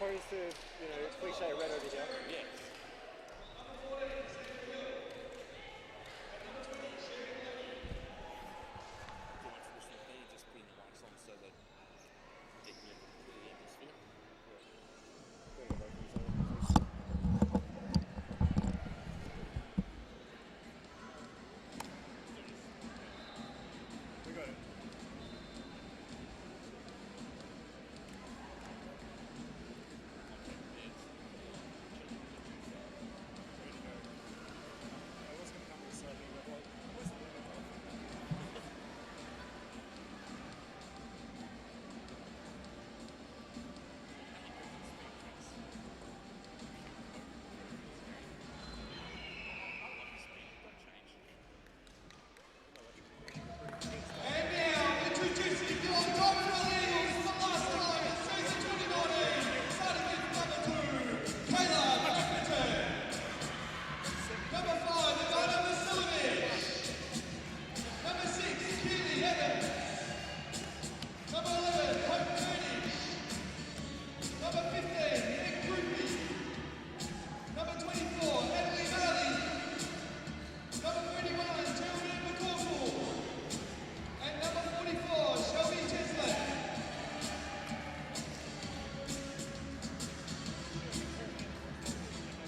opposed to, you know, cliche red over here. Yes. Just putting the mics on so that you get the atmosphere. We got it. NBL introducing your NBL Eagles for the last time, season 2019, starting with number 2, Caleb Atherton. Number 5, Ivana Vasiljevic. Number 6, Keely Evans. Number 11, Hope Mooney. Number 15, Nick Ruby. Number 24, Emily Valley. Number 31, Geraldine McCausall. And number 44, Shelby Chesley.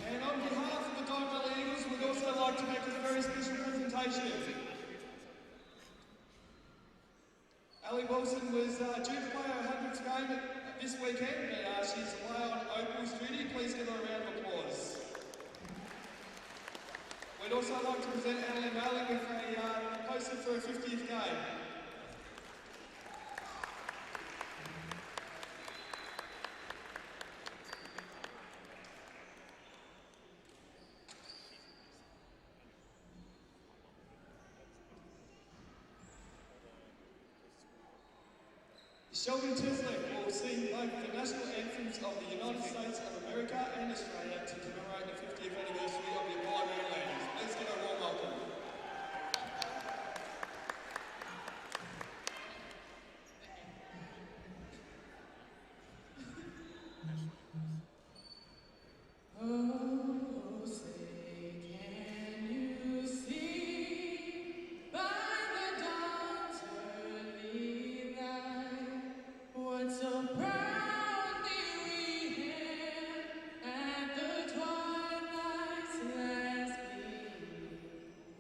And on behalf of the NBL Eagles, we'd also like to make a very special presentation. Ali Wilson was due to play her 100th game this weekend, but she's away on Opal's duty. Please give her a round of applause. We'd also like to present Annalyn Malin with a poster for her 50th game. Shelby Chesley will sing both the national anthems of the United States of America and Australia to commemorate the 50th anniversary of the Apollo moon landings. Please give her a warm welcome. Oh, say can you see by the dawn's early light what so proudly we hailed at the twilight's last gleam?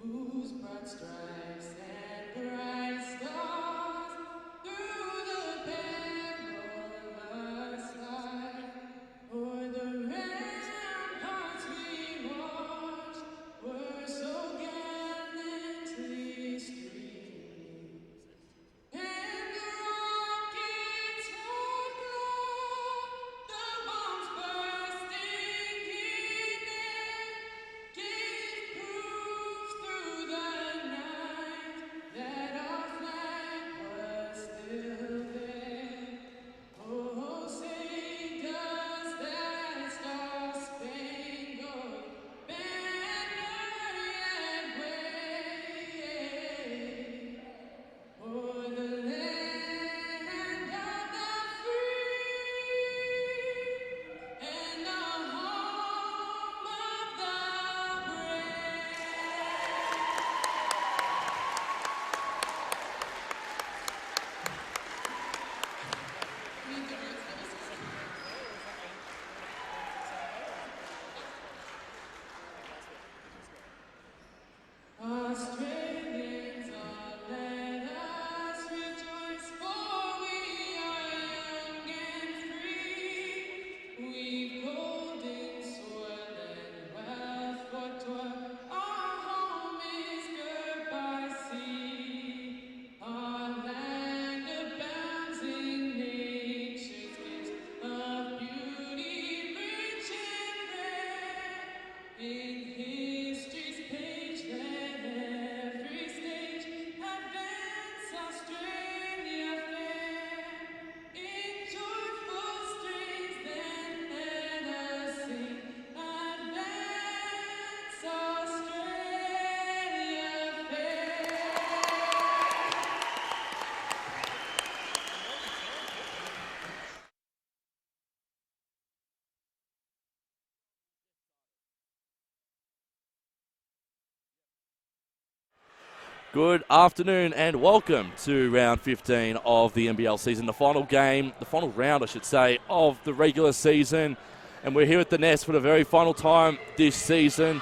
Good afternoon and welcome to round 15 of the NBL season, the final round I should say, of the regular season. And we're here at the Nest for the very final time this season.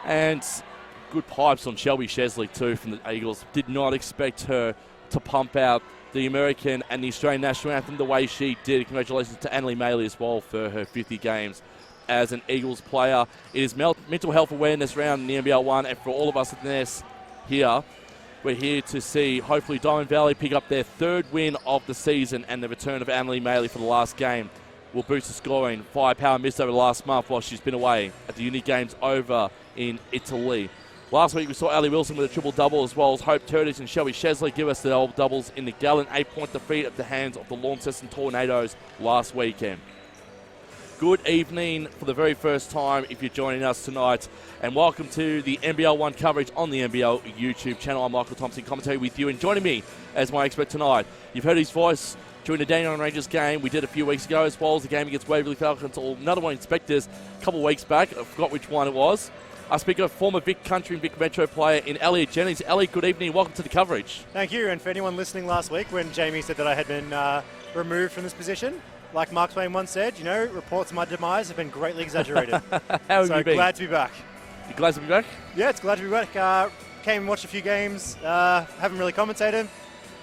And good pipes on Shelby Chesley too from the Eagles. Did not expect her to pump out the American and the Australian national anthem the way she did. Congratulations to Annalise Maley as well for her 50 games as an Eagles player. It is mental health awareness round in the NBL1, and for all of us at the Nest here, we're here to see, hopefully, Diamond Valley pick up their third win of the season, and the return of Annalise Maley for the last game will boost the scoring. Firepower missed over the last month while she's been away at the Uni Games over in Italy. Last week we saw Ali Wilson with a triple-double, as well as Hope Turtis and Shelby Chesley give us the double doubles in the gallant 8-point defeat at the hands of the Launceston Tornadoes last weekend. Good evening for the very first time if you're joining us tonight, and welcome to the NBL1 coverage on the NBL YouTube channel. I'm Michael Thompson, commentating with you, and joining me as my expert tonight, you've heard his voice during the Dandenong Rangers game we did a few weeks ago, as well as the game against Waverley Falcons, or another one inspectors a couple of weeks back. I forgot which one it was. I speak of former Vic Country and Vic Metro player in Elliot Jennings. Elliot, good evening. Welcome to the coverage. Thank you. And for anyone listening last week when Jamie said that I had been removed from this position, like Mark Twain once said, reports of my demise have been greatly exaggerated. How have you been? Glad to be back. You glad to be back? Yeah, it's glad to be back. Came and watched a few games. Haven't really commentated.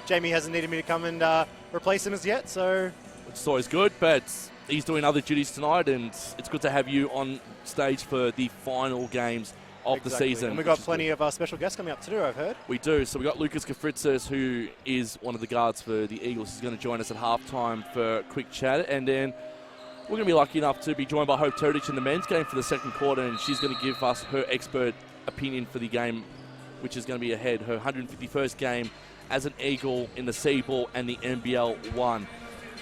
Jamie hasn't needed me to come and replace him as yet, so... It's always good, but he's doing other duties tonight, and it's good to have you on stage for the final games of the season. And we've got plenty of special guests coming up too, I've heard. We do. So we've got Lucas Kafritzis, who is one of the guards for the Eagles. He's going to join us at halftime for a quick chat, and then we're going to be lucky enough to be joined by Hope Turtis in the men's game for the second quarter, and she's going to give us her expert opinion for the game, which is going to be ahead, her 151st game as an Eagle in the C-Ball and the NBL1.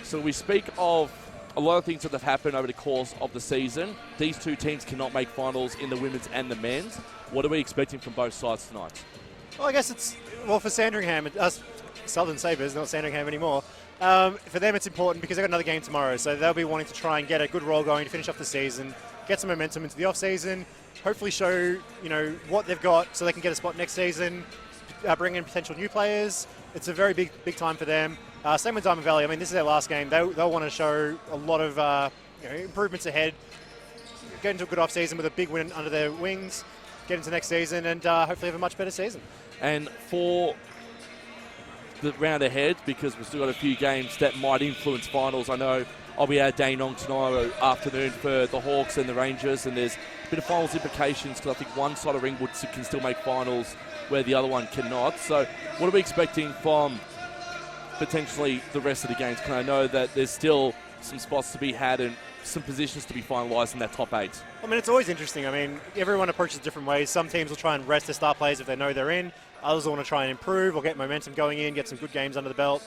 So we speak of a lot of things that have happened over the course of the season. These two teams cannot make finals in the women's and the men's. What are we expecting from both sides tonight? Well, I guess for Sandringham, us Southern Sabres, not Sandringham anymore, for them it's important because they've got another game tomorrow, so they'll be wanting to try and get a good roll going to finish off the season, get some momentum into the off-season, hopefully show, what they've got so they can get a spot next season, bring in potential new players. It's a very big time for them. Same with Diamond Valley. I mean, this is their last game. They'll want to show a lot of improvements ahead, get into a good off-season with a big win under their wings, get into next season, and hopefully have a much better season. And for the round ahead, because we've still got a few games that might influence finals, I know I'll be at Dandenong tomorrow afternoon for the Hawks and the Rangers, and there's a bit of finals implications because I think one side of Ringwood can still make finals where the other one cannot. So what are we expecting from potentially the rest of the games? Because I know that there's still some spots to be had and some positions to be finalised in that top 8. I mean, it's always interesting. I mean, everyone approaches different ways. Some teams will try and rest their star players if they know they're in. Others will want to try and improve or get momentum going in, get some good games under the belt.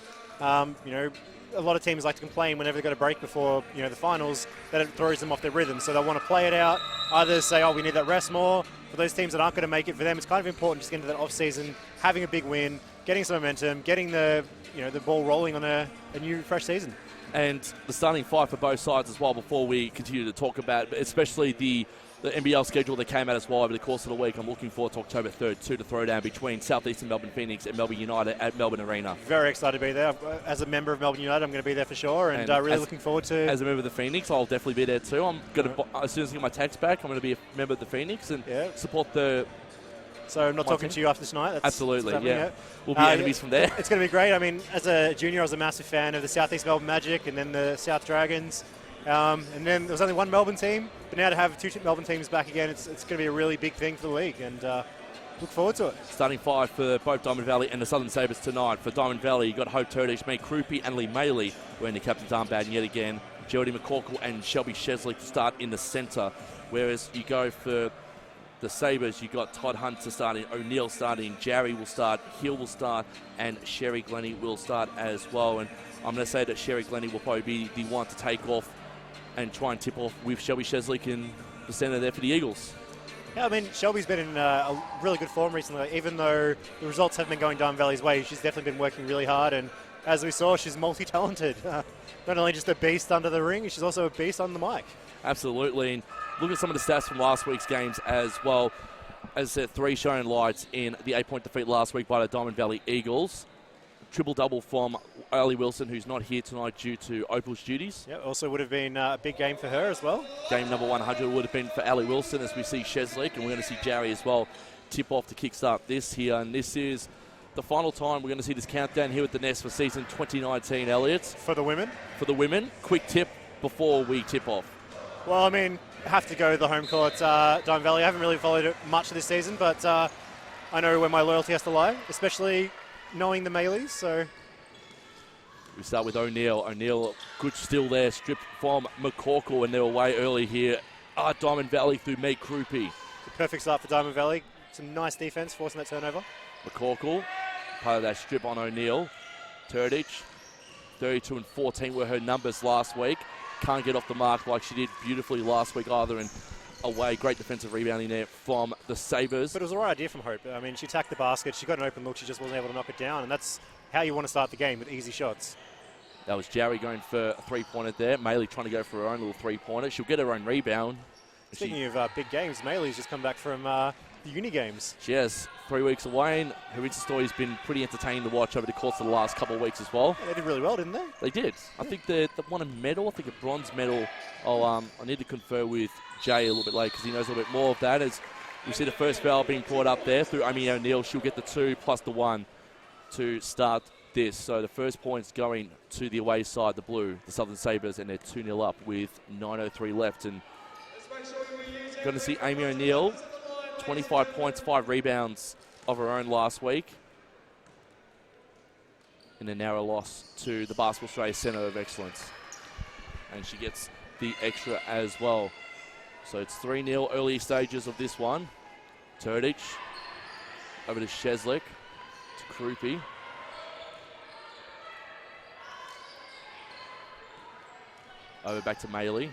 A lot of teams like to complain whenever they've got a break before, the finals, that it throws them off their rhythm. So they'll want to play it out, either say, we need that rest more. For those teams that aren't going to make it, for them, it's kind of important just getting into that off-season, having a big win, getting some momentum, getting the ball rolling on a new, fresh season. And the starting five for both sides as well, before we continue to talk about, especially the NBL schedule that came out as well over the course of the week. I'm looking forward to October 3rd, to throw down between Southeastern Melbourne Phoenix and Melbourne United at Melbourne Arena. Very excited to be there. As a member of Melbourne United, I'm going to be there for sure, and really looking forward to... As a member of the Phoenix, I'll definitely be there too. I'm going to, as soon as I get my tax back, I'm going to be a member of the Phoenix and support the... So I'm not talking to you after tonight? That's absolutely, yeah. We'll be enemies from there. It's going to be great. I mean, as a junior, I was a massive fan of the Southeast Melbourne Magic and then the South Dragons. And then there was only one Melbourne team, but now to have two Melbourne teams back again, it's going to be a really big thing for the league, and look forward to it. Starting five for both Diamond Valley and the Southern Sabres tonight. For Diamond Valley, you've got Hope Turtis, May Krupi and Lee Maley wearing the captain's armband yet again. Jodie McCorkle and Shelby Chesley to start in the centre, whereas you go for the Sabres, you've got Todd Hunter starting, O'Neill starting, Jarry will start, Hill will start, and Sherry Glennie will start as well. And I'm going to say that Sherry Glennie will probably be the one to take off and try and tip off with Shelby Chesley in the centre there for the Eagles. Yeah, I mean, Shelby's been in a really good form recently. Even though the results haven't been going Diamond Valley's way, she's definitely been working really hard. And as we saw, she's multi-talented. Not only just a beast under the ring, she's also a beast on the mic. Absolutely. And look at some of the stats from last week's games as well. As I said, 3 shining lights in the 8-point defeat last week by the Diamond Valley Eagles. Triple-double from Ali Wilson, who's not here tonight due to Opal's duties. Yeah, also would have been a big game for her as well. Game number 100 would have been for Ali Wilson, as we see Sheslick, and we're going to see Jarry as well tip off to kickstart this here. And this is the final time we're going to see this countdown here at the Nest for season 2019, Elliot. For the women? For the women. Quick tip before we tip off. Well, I mean, have to go to the home court, Diamond Valley. I haven't really followed it much this season, but I know where my loyalty has to lie, especially knowing the Melees, so... We start with O'Neill. O'Neill, good steal there, stripped from McCorkle, and they're away early here. Diamond Valley through Meg Krupe. Perfect start for Diamond Valley. Some nice defense, forcing that turnover. McCorkle, part of that strip on O'Neill. Turdich, 32 and 14 were her numbers last week. Can't get off the mark like she did beautifully last week either, and away. Great defensive rebounding there from the Sabres. But it was the right idea from Hope. I mean, she attacked the basket. She got an open look. She just wasn't able to knock it down, and that's how you want to start the game, with easy shots. That was Jarry going for a three-pointer there. Maylee trying to go for her own little three-pointer. She'll get her own rebound. Speaking of big games, Maylee's just come back from the uni games. She has 3 weeks away, and her Insta story has been pretty entertaining to watch over the course of the last couple of weeks as well. Yeah, they did really well, didn't they? They did. I think they won a medal. I think a bronze medal. I need to confer with Jay a little bit later because he knows a little bit more of that. As we see the first foul being brought up there through Amy O'Neill. She'll get the 2 plus the 1 to start this. So the first point's going to the away side, the blue, the Southern Sabres, and they're 2-0 up with 9:03 left. And going to see Amy O'Neill, 25 points, 5 rebounds of her own last week, in a narrow loss to the Basketball Australia Centre of Excellence. And she gets the extra as well. So it's 3-0 early stages of this one. Turdich over to Sheslick, to Krupe. Over back to Maylee.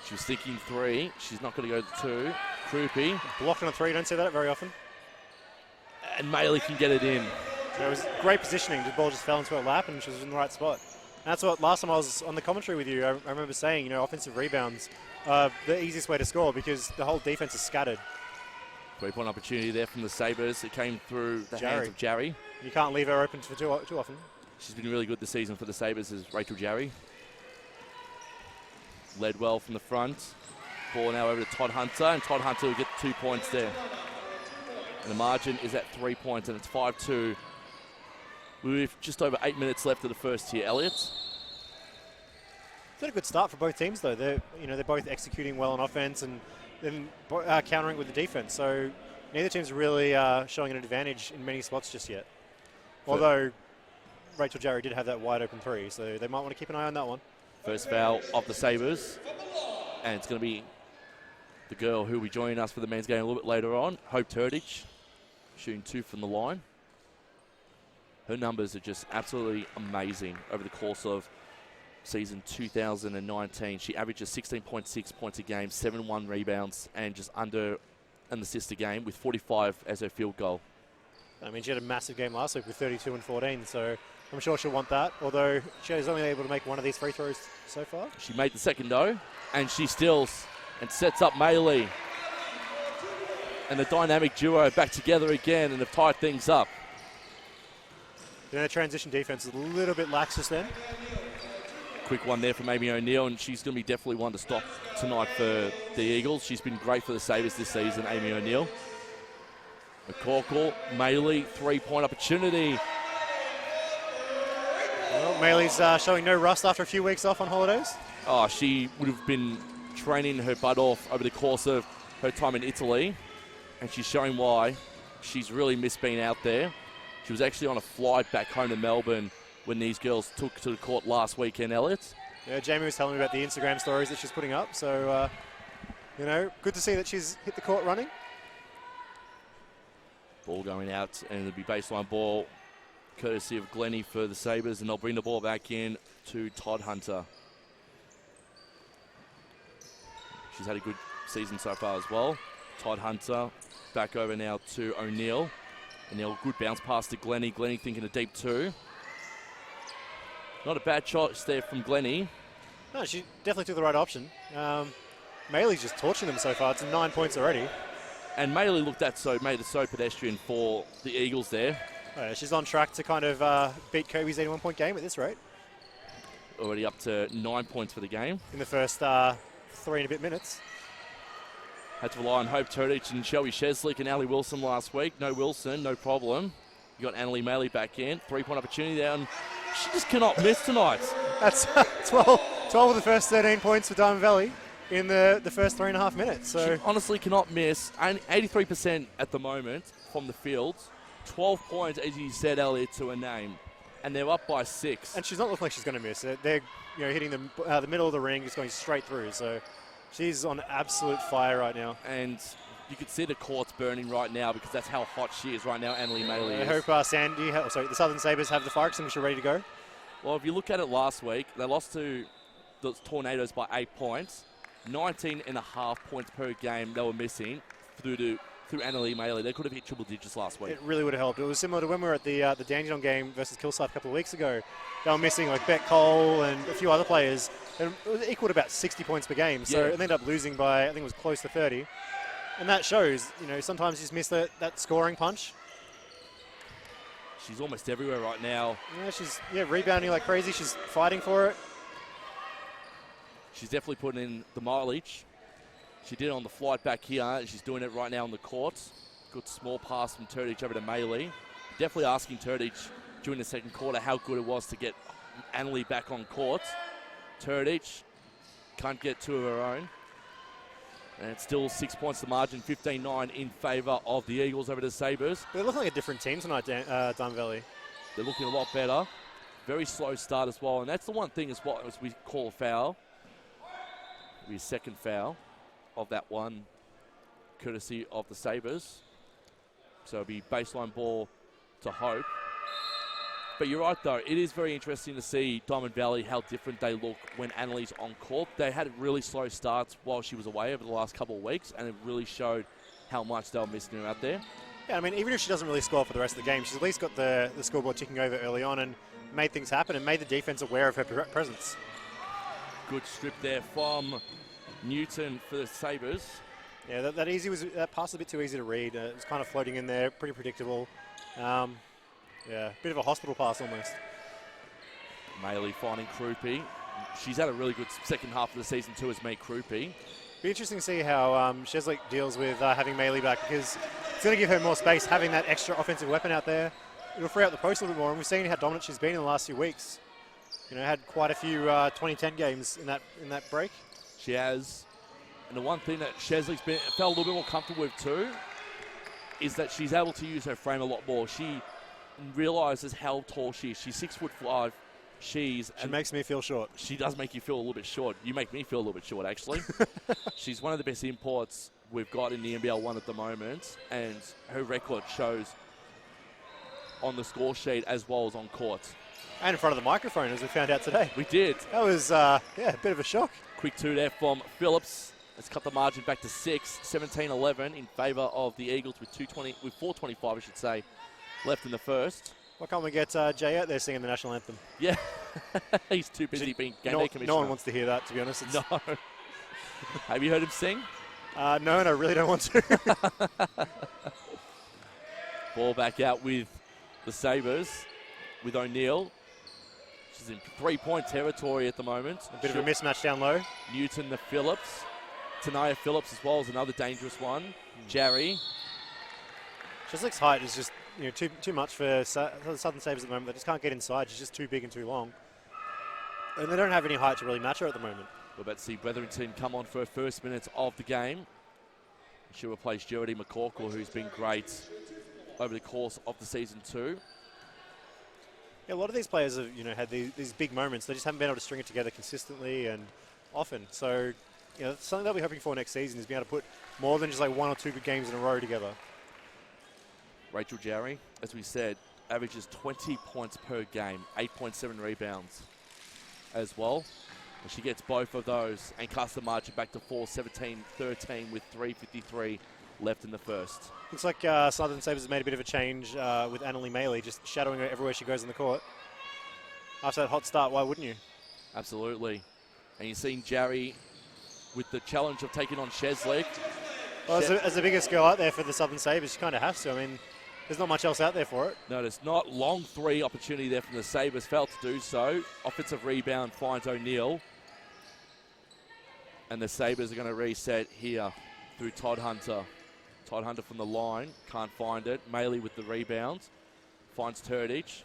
She was thinking 3. She's not going to go to 2. Krupe. Blocked on a 3. Don't see that very often. And Maylee can get it in. So it was great positioning. The ball just fell into her lap and she was in the right spot. And that's what last time I was on the commentary with you, I remember saying, you know, offensive rebounds are the easiest way to score because the whole defense is scattered. 3-point opportunity there from the Sabres. It came through the hands of Jarry. You can't leave her open for too often. She's been really good this season for the Sabres, is Rachel Jarry. Led well from the front. Ball now over to Todd Hunter, and Todd Hunter will get 2 points there. And the margin is at 3 points, and it's 5-2 with just over 8 minutes left of the first here. Elliott? It's been a good start for both teams, though. They're both executing well on offense and then countering with the defense. So neither team's really showing an advantage in many spots just yet. Although Rachel Jarry did have that wide open 3, so they might want to keep an eye on that one. First foul of the Sabres, and it's going to be the girl who will be joining us for the men's game a little bit later on, Hope Turdich, shooting 2 from the line. Her numbers are just absolutely amazing over the course of season 2019. She averages 16.6 points a game, 7-1 rebounds, and just under an assist a game with 45 as her field goal. I mean, she had a massive game last week with 32 and 14, so I'm sure she'll want that, although she was only able to make one of these free throws so far. She made the second, though, and she steals and sets up Maylee. And the dynamic duo back together again and have tied things up. The transition defense is a little bit lax just then. Quick one there from Amy O'Neill, and she's going to be definitely one to stop tonight for the Eagles. She's been great for the Sabres this season, Amy O'Neill. McCorkle, Maylee, 3-point opportunity. Well, Maylee's showing no rust after a few weeks off on holidays. Oh, she would have been training her butt off over the course of her time in Italy, and she's showing why. She's really missed being out there. She was actually on a flight back home to Melbourne when these girls took to the court last weekend, Elliott. Yeah, Jamie was telling me about the Instagram stories that she's putting up, so, good to see that she's hit the court running. Ball going out, and it'll be baseline ball courtesy of Glennie for the Sabres, and they'll bring the ball back in to Todd Hunter. She's had a good season so far as well. Todd Hunter back over now to O'Neill. O'Neill, good bounce pass to Glennie. Glennie thinking a deep 2. Not a bad choice there from Glennie. No, she definitely took the right option. Maylee's just torching them so far. It's 9 points already. And Maley made it so pedestrian for the Eagles there. She's on track to kind of beat Kobe's 81-point game at this rate. Already up to 9 points for the game. In the first 3 and a bit minutes. Had to rely on Hope Turdich and Shelby Sheslick and Ali Wilson last week. No Wilson, no problem. You got Annalie Maley back in. 3-point opportunity there, and she just cannot miss tonight. That's 12 of the first 13 points for Diamond Valley in the first 3.5 minutes. So She honestly cannot miss. 83% at the moment from the field. 12 points, as you said earlier, to a name. And they're up by 6. And she's not looking like she's going to miss it. They're hitting the middle of the ring, just going straight through. So she's on absolute fire right now. And you can see the courts burning right now because that's how hot she is right now, Annalie Maley I is. hope the Southern Sabres have the fire extinguisher ready to go. Well, if you look at it last week, they lost to the Tornadoes by 8 points. 19.5 points per game they were missing through Annalie Maley. They could have hit triple digits last week. It really would have helped. It was similar to when we were at the Dandenong game versus Kilsyth a couple of weeks ago. They were missing like Beck Cole and a few other players. And it was equal to about 60 points per game. So Yeah. it ended up losing by, I think it was close to 30. And that shows, sometimes you just miss that scoring punch. She's almost everywhere right now. Yeah, she's rebounding like crazy. She's fighting for it. She's definitely putting in the mileage. She did it on the flight back here. She's doing it right now on the court. Good small pass from Turdich over to Maley. Definitely asking Turdich during the second quarter how good it was to get Annalie back on court. Turdich can't get two of her own. And it's still 6 points to margin, 15-9 in favour of the Eagles over the Sabres. They're looking like a different team tonight, Diamond Valley. They're looking a lot better. Very slow start as well. And that's the one thing as we call a foul. It'll be a second foul of that one, courtesy of the Sabres. So it'll be baseline ball to Hope. But you're right, though. It is very interesting to see Diamond Valley, how different they look when Annalie's on court. They had really slow starts while she was away over the last couple of weeks, and it really showed how much they were missing her out there. Yeah, I mean, even if she doesn't really score for the rest of the game, she's at least got the scoreboard ticking over early on and made things happen and made the defense aware of her presence. Good strip there from Newton for the Sabres. Yeah, that pass was a bit too easy to read. It was kind of floating in there, pretty predictable. Yeah, bit of a hospital pass almost. Maley finding Krupe. She's had a really good second half of the season too as May Krupe. Be interesting to see how Sheslick deals with having Maley back, because it's going to give her more space having that extra offensive weapon out there. It'll free up the post a little bit more, and we've seen how dominant she's been in the last few weeks. Had quite a few 2010 games in that break. She has. And the one thing that Sheslick's felt a little bit more comfortable with too is that she's able to use her frame a lot more. She realises how tall she is. She's 6'5". She makes me feel short. She does make you feel a little bit short. You make me feel a little bit short, actually. She's one of the best imports we've got in the NBL1 at the moment, and her record shows on the score sheet as well as on court. And in front of the microphone, as we found out today. We did. That was, a bit of a shock. Quick two there from Phillips. Let's cut the margin back to 6, 17-11 in favour of the Eagles with 4:25, I should say, left in the first. Why can't we get Jay out there singing the national anthem? Yeah, he's too busy being game day commissioner. No one wants to hear that, to be honest. No. Have you heard him sing? No, and I really don't want to. Ball back out with the Sabres, with O'Neill. She's in 3-point territory at the moment. A bit of a mismatch down low. Newton the Phillips. Tanaya Phillips as well as another dangerous one. Jarry. Sheslick's height is just too much for the Southern Sabres at the moment. They just can't get inside. She's just too big and too long. And they don't have any height to really match her at the moment. We're about to see Bretherington come on for her first minutes of the game. She'll replace Geraldine McCorkle, who's been great over the course of the season too. Yeah, a lot of these players have had these big moments. They just haven't been able to string it together consistently and often. So something they'll be hoping for next season is being able to put more than just like 1 or 2 good games in a row together. Rachel Jarry, as we said, averages 20 points per game, 8.7 rebounds as well. And she gets both of those and cuts the margin back to 4, 17, 13 with 3:53 left in the first. Looks like Southern Sabres has made a bit of a change with Annalie Maley, just shadowing her everywhere she goes in the court. After that hot start, why wouldn't you? Absolutely. And you've seen Jarry with the challenge of taking on Sheslick. Well, as the biggest girl out there for the Southern Sabres, she kind of has to. I mean, there's not much else out there for it. No, there's not. Long three opportunity there from the Sabres. Failed to do so. Offensive rebound finds O'Neill. And the Sabres are going to reset here through Todd Hunter. Todd Hunter from the line. Can't find it. Maley with the rebound. Finds Turdich.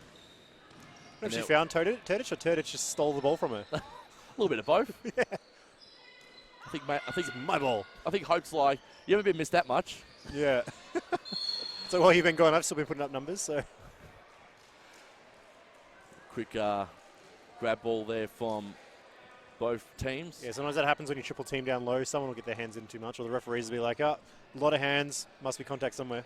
Have she found Turdich, or Turdich just stole the ball from her? A little bit of both. Yeah. I think It's my ball. I think Hope's like, you haven't been missed that much. Yeah. So while you've been going, I've still been putting up numbers. So Quick grab ball there from both teams. yeah, sometimes that happens when you triple team down low. Someone will get their hands in too much, or the referees will be like, "Oh, a lot of hands. Must be contact somewhere."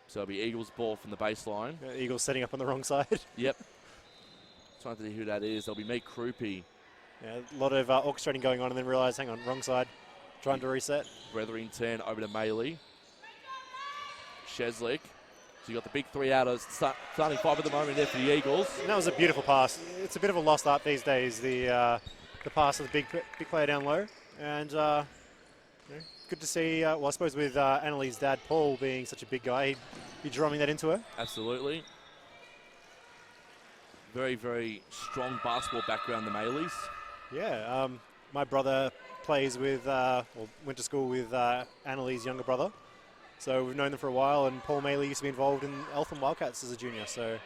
So it'll be Eagles ball from the baseline. Eagles setting up on the wrong side. Yep. Trying to see who that is. There'll be Meek Krupe. Yeah, a lot of orchestrating going on, and then realise, hang on, wrong side. Trying to reset. Bretherington over to Maley. Sheslick. So you got the big three out of starting five at the moment there for the Eagles. And that was a beautiful pass. It's a bit of a lost art these days, the pass of the big player down low. And you know, good to see, well, I suppose with Annalie's dad, Paul, being such a big guy, he'd be drumming that into her. Absolutely. Very, very strong basketball background, the Maleys. Yeah, my brother plays with, or went to school with Annalie's younger brother. So we've known them for a while, and Paul Maley used to be involved in Eltham Wildcats as a junior. So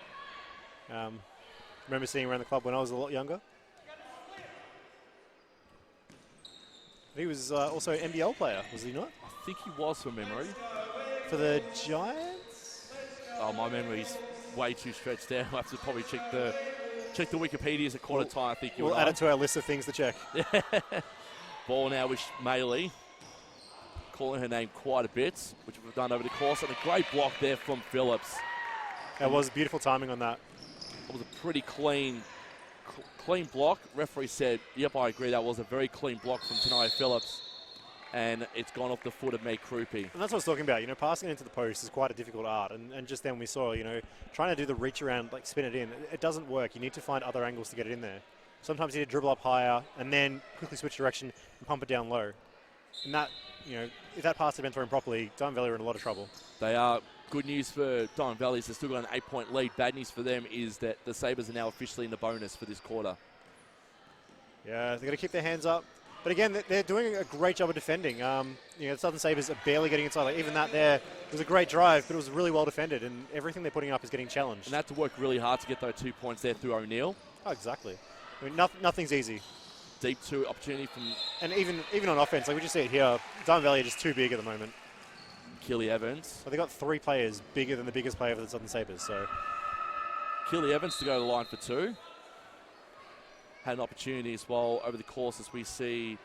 remember seeing him around the club when I was a lot younger. He was also an NBL player, was he not? I think he was from memory. For the Giants? Oh, my memory's way too stretched out. I'll have to probably check the Wikipedia's at quarter time. I think we'll add it to our list of things to check. Ball now with Maley. Calling her name quite a bit, which we've done over the course. And a great block there from Phillips. That was beautiful timing on that. It was a pretty clean block. Referee said, yep, I agree. That was a very clean block from Tanaya Phillips. And it's gone off the foot of Meek Krupe. And that's what I was talking about. You know, passing it into the post is quite a difficult art. And just then we saw, you know, trying to do the reach around, like spin it in, it doesn't work. You need to find other angles to get it in there. Sometimes you need to dribble up higher and then quickly switch direction and pump it down low. And that, you know, if that pass had been thrown properly, Diamond Valley are in a lot of trouble. They are. Good news for Diamond Valley is they've still got an 8-point lead. Bad news for them is that the Sabres are now officially in the bonus for this quarter. Yeah, they've got to keep their hands up. But again, they're doing a great job of defending. You know, the Southern Sabres are barely getting inside. Like, even that there was a great drive, but it was really well defended, and everything they're putting up is getting challenged. And they have to work really hard to get those 2 points there through O'Neill. Oh, exactly. I mean, nothing's easy. Deep two opportunity from... And even on offense, like we just see it here, Diamond Valley are just too big at the moment. Keely Evans. So they got 3 players bigger than the biggest player for the Southern Sabres. So Keely Evans to go to the line for 2. Had an opportunity as well over the course as we see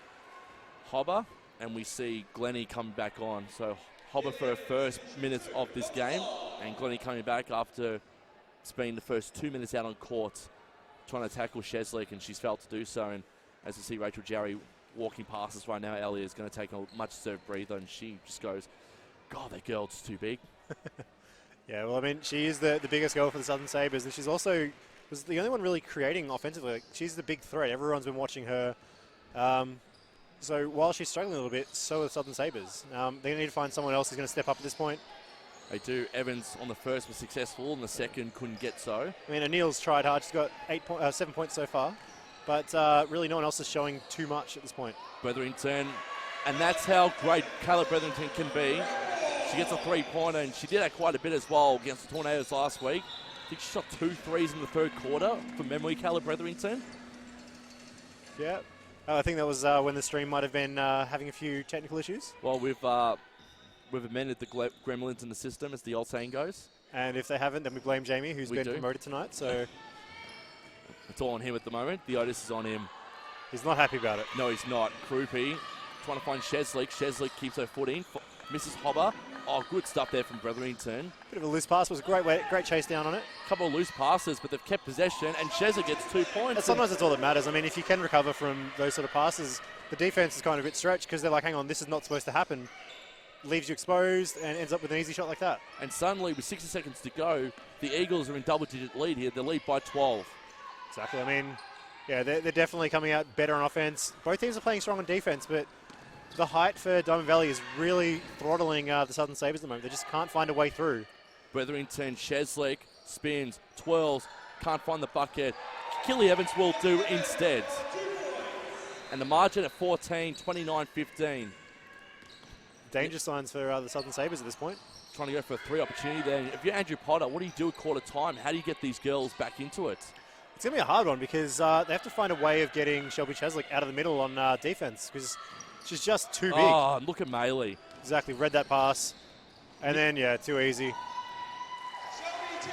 Hobber and we see Glennie coming back on. So Hobber for her first minutes of this game, and Glennie coming back after spending the first 2 minutes out on court trying to tackle Sheslick, and she's failed to do so. And as you see Rachel Jarry walking past us right now, Ellie is going to take a much-deserved breather, and she just goes, God, that girl's too big. yeah, well, I mean, she is the biggest girl for the Southern Sabres, and she's also was the only one really creating offensively. Like, she's the big threat. Everyone's been watching her. So while she's struggling a little bit, so are the Southern Sabres. They're going to need to find someone else who's going to step up at this point. They do. Evans on the first was successful, and the second couldn't get so. I mean, O'Neill's tried hard. She's got 7 points so far. But really no one else is showing too much at this point. Bretherington, and that's how great Caleb Bretherington can be. She gets a 3-pointer, and she did that quite a bit as well against the Tornadoes last week. I think she shot 2 threes in the third quarter, from memory, Caleb Bretherington. Yeah. I think that was when the stream might have been having a few technical issues. Well, we've amended the gremlins in the system, as the old saying goes. And if they haven't, then we blame Jamie, who's been promoted tonight. So it's all on him at the moment. The onus is on him. He's not happy about it. No, he's not. Krupe trying to find Sheslick. Sheslick keeps her foot in. Mrs. Hobber. Oh, good stuff there from Bretherington. Bit of a loose pass. Was a great chase down on it. Couple of loose passes, but they've kept possession, and Sheslick gets 2 points. And sometimes that's all that matters. I mean, if you can recover from those sort of passes, the defense is kind of a bit stretched because they're like, hang on, this is not supposed to happen. Leaves you exposed and ends up with an easy shot like that. And suddenly, with 60 seconds to go, the Eagles are in double-digit lead here. They lead by 12. Exactly. I mean, yeah, they're definitely coming out better on offense. Both teams are playing strong on defense, but the height for Diamond Valley is really throttling the Southern Sabres at the moment. They just can't find a way through. Bretherington, Sheslick, spins, twirls, can't find the bucket. Kelly Evans will do instead. And the margin at 14, 29-15. Danger signs for the Southern Sabres at this point. Trying to go for a 3 opportunity there. If you're Andrew Potter, what do you do at quarter time? How do you get these girls back into it? It's going to be a hard one because they have to find a way of getting Shelby Cheslick out of the middle on defense because she's just too big. Oh, look at Maley. Exactly, read that pass. And then, yeah, too easy.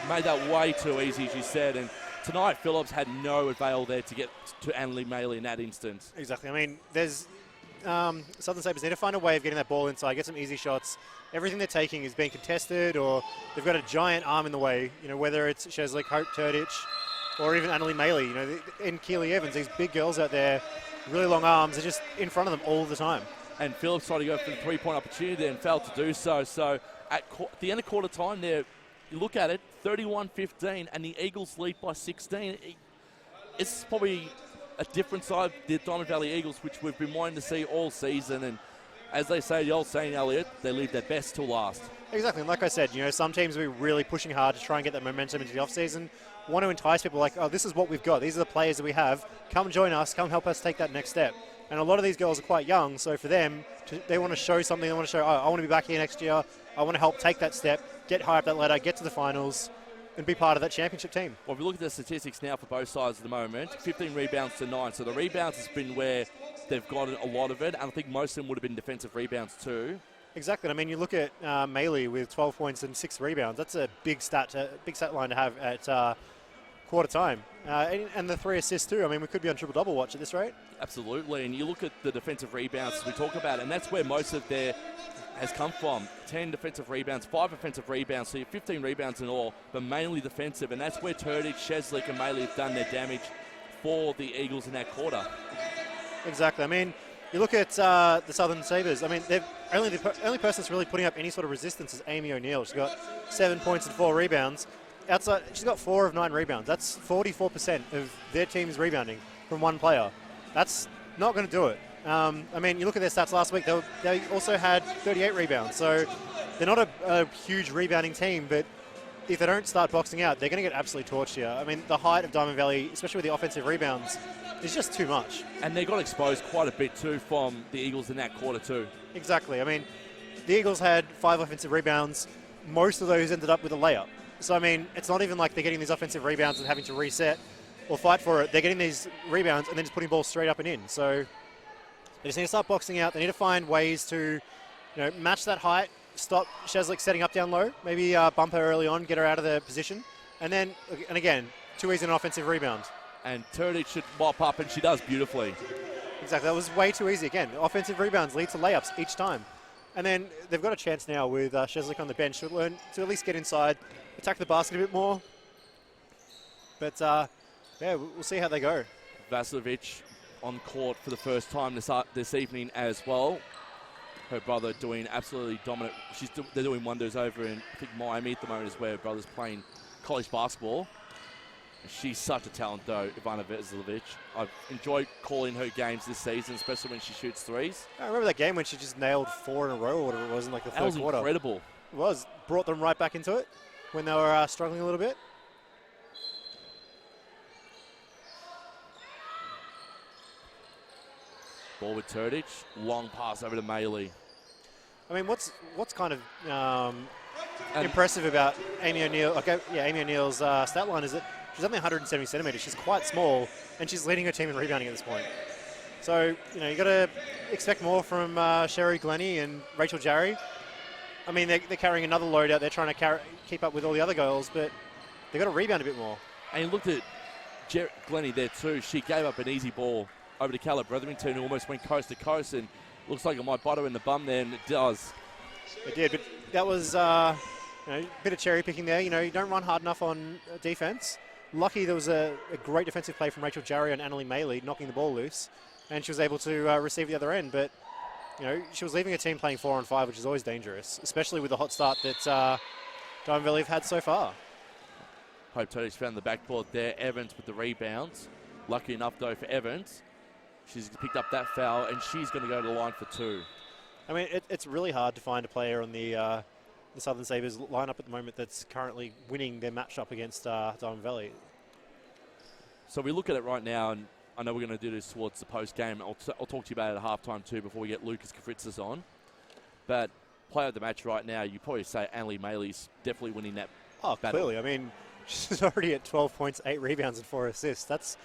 Made that way too easy, as you said. And tonight, Phillips had no avail there to get to Annalie Maley in that instance. Exactly. I mean, there's Southern Sabres need to find a way of getting that ball inside, get some easy shots. Everything they're taking is being contested or they've got a giant arm in the way, you know, whether it's Sheslick, Hope Turdich, or even Annalie Maley, you know, and Keely Evans, these big girls out there, really long arms, are just in front of them all the time. And Phillips tried to go for the 3-point opportunity and failed to do so. So at the end of quarter time there, you look at it, 31-15, and the Eagles lead by 16. It's probably a different side of the Diamond Valley Eagles, which we've been wanting to see all season. And as they say, the old saying, Elliot, they leave their best till last. Exactly, and like I said, you know, some teams will be really pushing hard to try and get that momentum into the off-season, want to entice people like, oh, this is what we've got. These are the players that we have. Come join us. Come help us take that next step. And a lot of these girls are quite young, so for them, they want to show something. They want to show, oh, I want to be back here next year. I want to help take that step, get high up that ladder, get to the finals, and be part of that championship team. Well, if you look at the statistics now for both sides at the moment, 15 rebounds to 9. So the rebounds has been where they've gotten a lot of it, and I think most of them would have been defensive rebounds too. Exactly. I mean, you look at Maley with 12 points and 6 rebounds. That's a big stat line to have at quarter time. And the 3 assists too. I mean, we could be on triple-double watch at this rate. Absolutely. And you look at the defensive rebounds as we talk about, and that's where most of their has come from. 10 defensive rebounds, 5 offensive rebounds, so you have 15 rebounds in all, but mainly defensive. And that's where Turdich, Sheslick and Maley have done their damage for the Eagles in that quarter. Exactly. I mean, you look at the Southern Sabres. I mean, the only person that's really putting up any sort of resistance is Amy O'Neill. She's got 7 points and 4 rebounds. Outside, she's got 4 of 9 rebounds. That's 44% of their team's rebounding from one player. That's not going to do it. I mean, you look at their stats last week. They also had 38 rebounds. So they're not a huge rebounding team, but if they don't start boxing out, they're going to get absolutely torched here. I mean, the height of Diamond Valley, especially with the offensive rebounds, is just too much. And they got exposed quite a bit too from the Eagles in that quarter too. Exactly. I mean, the Eagles had 5 offensive rebounds. Most of those ended up with a layup. So, I mean, it's not even like they're getting these offensive rebounds and having to reset or fight for it. They're getting these rebounds and then just putting balls straight up and in. So they just need to start boxing out. They need to find ways to, you know, match that height, stop Sheslick setting up down low, maybe bump her early on, get her out of the position. And then, and again, too easy an offensive rebound. And Turdich should mop up, and she does beautifully. Exactly. That was way too easy. Again, offensive rebounds lead to layups each time. And then they've got a chance now with Sheslick on the bench to learn to at least get inside, attack the basket a bit more. But, yeah, we'll see how they go. Vasiljevic on court for the first time this evening as well. Her brother doing absolutely dominant. They're doing wonders over in, I think, Miami at the moment is where her brother's playing college basketball. She's such a talent, though, Ivana Vasiljevic. I've enjoyed calling her games this season, especially when she shoots threes. I remember that game when she just nailed 4 in a row or whatever it was in like the third quarter. That was incredible. It was. Brought them right back into it when they were struggling a little bit. Ball with Turdich. Long pass over to Maley. I mean, what's kind of impressive about Amy O'Neill? Okay, yeah, Amy O'Neill's stat line is that she's only 170 centimeters. She's quite small, and she's leading her team in rebounding at this point. So, you know, you got to expect more from Sherry Glennie and Rachel Jarry. I mean, they're carrying another load out. They're trying to keep up with all the other girls, but they've got to rebound a bit more. And you looked at Glennie there too. She gave up an easy ball over to Calla Bretherington, who almost went coast to coast, and looks like it might bite her in the bum there, and it does. It did, but that was you know, a bit of cherry picking there. You know, you don't run hard enough on defense. Lucky there was a great defensive play from Rachel Jarry and Annalie Maley knocking the ball loose, and she was able to receive the other end. But you know, she was leaving a team playing 4-on-5, which is always dangerous, especially with the hot start that Diamond Valley have had so far. Hope Turdich found the backboard there. Evans with the rebounds. Lucky enough, though, for Evans. She's picked up that foul, and she's going to go to the line for 2. I mean, it's really hard to find a player on the Southern Sabres lineup at the moment that's currently winning their matchup against Diamond Valley. So we look at it right now, and I know we're going to do this towards the post-game. I'll talk to you about it at halftime too before we get Lucas Kafritzis on. But player of the match right now, you probably say Annalie Maley's definitely winning that battle. Clearly. I mean, she's already at 12 points, 8 rebounds and 4 assists. That's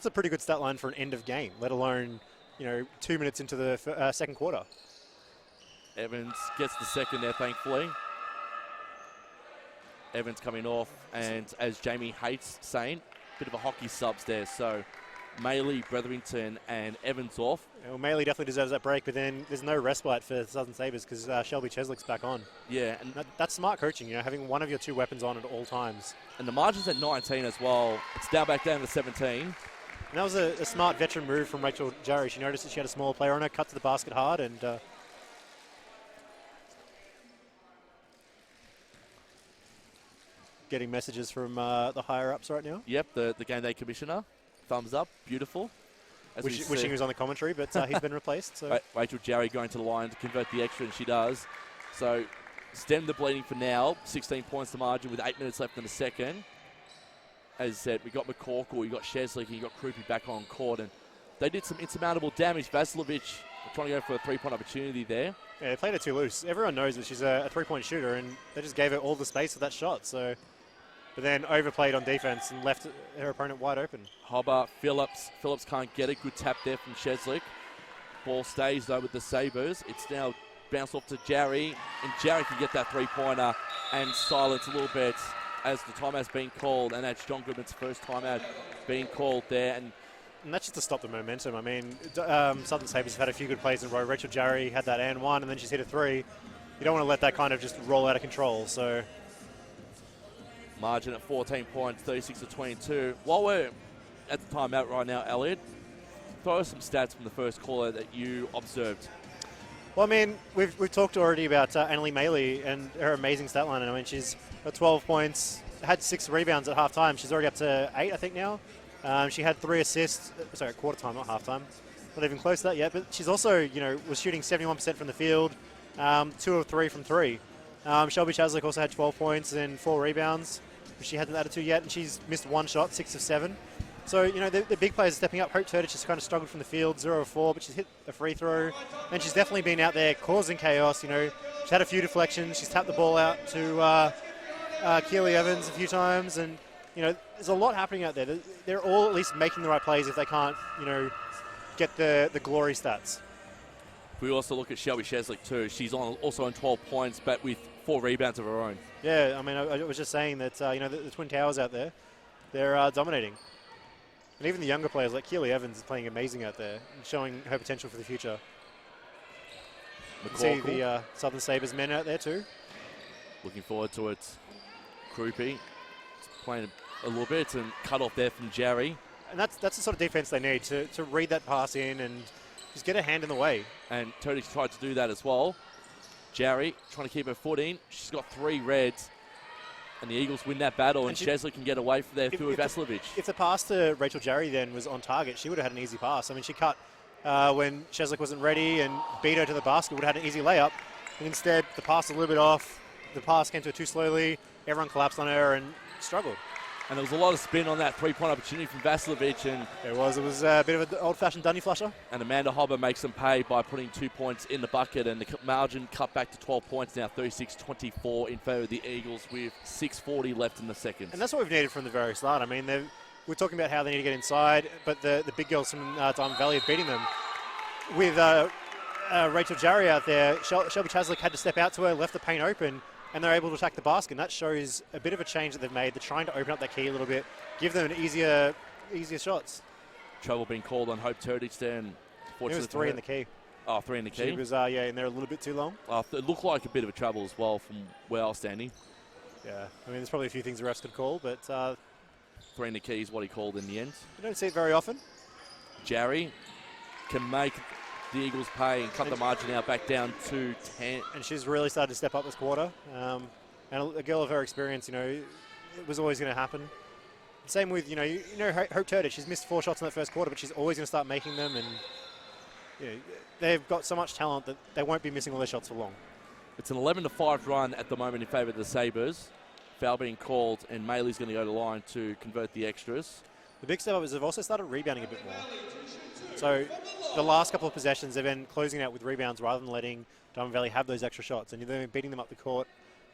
a pretty good stat line for an end of game, let alone 2 minutes into the second quarter. Evans gets the second there, thankfully. Evans coming off, and as Jamie hates saying, bit of a hockey subs there. So Maley, Bretherington, and Evans off. Well, Maley definitely deserves that break, but then there's no respite for Southern Sabres because Shelby Cheslick's back on. Yeah, and that's smart coaching, having one of your 2 weapons on at all times. And the margin's at 19 as well. It's now back down to 17. And that was a smart veteran move from Rachel Jarry. She noticed that she had a smaller player on her, cut to the basket hard, and getting messages from the higher-ups right now. Yep, the game day commissioner. Thumbs up. Beautiful. Wishing he was on the commentary, but he's been replaced. So. Rachel Jarry going to the line to convert the extra, and she does. So stem the bleeding for now. 16 points to margin with 8 minutes left in the second. As I said, we got McCorkle, we got Sheslick, and you got Krupi back on court. And they did some insurmountable damage. Vasilovic trying to go for a 3-point opportunity there. Yeah, they played her too loose. Everyone knows that she's a 3-point shooter, and they just gave her all the space for that shot. So, but then overplayed on defense and left her opponent wide open. Hobart, Phillips can't get a good tap there from Sheslick. Ball stays though with the Sabres. It's now bounced off to Jarry, and Jarry can get that 3-pointer and silence a little bit as the timeout's been called, and that's John Goodman's first timeout being called there. And that's just to stop the momentum. I mean, Southern Sabres have had a few good plays in a row. Rachel Jarry had that and 1, and then she's hit a 3. You don't want to let that kind of just roll out of control. So margin at 14 points, 36-22. While we're at the timeout right now, Elliot, throw us some stats from the first quarter that you observed. Well, I mean, we've talked already about Annalie Maley and her amazing stat line. I mean, she's got 12 points, had 6 rebounds at halftime. She's already up to 8, I think, now. She had 3 assists, sorry, at quarter time, not halftime. Not even close to that yet. But she's also, was shooting 71% from the field, 2 of 3 from 3. Shelby Chaslick also had 12 points and 4 rebounds. She hasn't added 2 yet, and she's missed 1 shot, 6 of 7. So, the big players are stepping up. Hope Turdic has kind of struggled from the field, 0 of 4, but she's hit a free throw. And she's definitely been out there causing chaos. She's had a few deflections. She's tapped the ball out to Keely Evans a few times. And, there's a lot happening out there. They're all at least making the right plays if they can't, get the glory stats. We also look at Shelby Cheslick too. She's also on 12 points, but with 4 rebounds of her own. Yeah, I mean, I was just saying that, the Twin Towers out there, they're dominating. And even the younger players like Keely Evans is playing amazing out there and showing her potential for the future. You can see the Southern Sabres men out there too. Looking forward to it. Krupi playing a little bit and cut off there from Jarry. And that's the sort of defense they need, to read that pass in and just get a hand in the way. And Turdic tried to do that as well. Jarry trying to keep her foot in. She's got 3 reds. And the Eagles win that battle, and Cheslick can get away from there through Vasilovic. If the pass to Rachel Jarry then was on target, she would have had an easy pass. I mean, she cut when Cheslick wasn't ready and beat her to the basket, would have had an easy layup. And instead, the pass was a little bit off. The pass came to her too slowly. Everyone collapsed on her and struggled. And there was a lot of spin on that 3-point opportunity from Vasilovic. And it was a bit of an old-fashioned dunny flusher. And Amanda Hobber makes them pay by putting 2 points in the bucket. And the margin cut back to 12 points now, 36-24 in favour of the Eagles with 6:40 left in the second. And that's what we've needed from the very start. I mean, we're talking about how they need to get inside, but the big girls from Diamond Valley are beating them. With Rachel Jarry out there, Shelby Chaslick had to step out to her, left the paint open, and they're able to attack the basket. And that shows a bit of a change that they've made. They're trying to open up that key a little bit, give them easier shots. Trouble being called on Hope Turdic there. And it was 3 in the key. Oh, 3 in the key. She was, in there a little bit too long. It looked like a bit of a trouble as well from where I was standing. Yeah, I mean, there's probably a few things the refs could call, but 3 in the key is what he called in the end. You don't see it very often. Jarry can make the Eagles pay and cut the margin out back down to 10. And she's really started to step up this quarter. And a girl of her experience, it was always going to happen. Same with, Hope Turdage. She's missed 4 shots in that first quarter, but she's always going to start making them. And they've got so much talent that they won't be missing all their shots for long. It's an 11-5 run at the moment in favour of the Sabres. Foul being called, and Maley's going to go to line to convert the extras. The big step up is they've also started rebounding a bit more. So the last couple of possessions, they've been closing out with rebounds rather than letting Diamond Valley have those extra shots. And they've been beating them up the court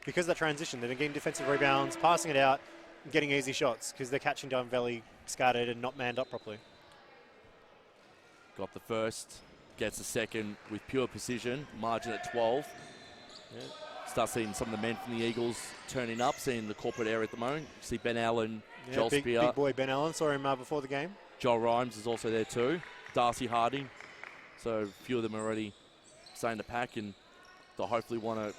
because of that transition. They've been getting defensive rebounds, passing it out, and getting easy shots because they're catching Diamond Valley scattered and not manned up properly. Got the first, gets the second with pure precision, margin at 12. Yeah. Start seeing some of the men from the Eagles turning up, seeing the corporate area at the moment. You see Ben Allen, Joel Spear. Big boy Ben Allen, saw him before the game. Joel Rhymes is also there too. Darcy Harding. So a few of them already starting to pack, and they'll hopefully want to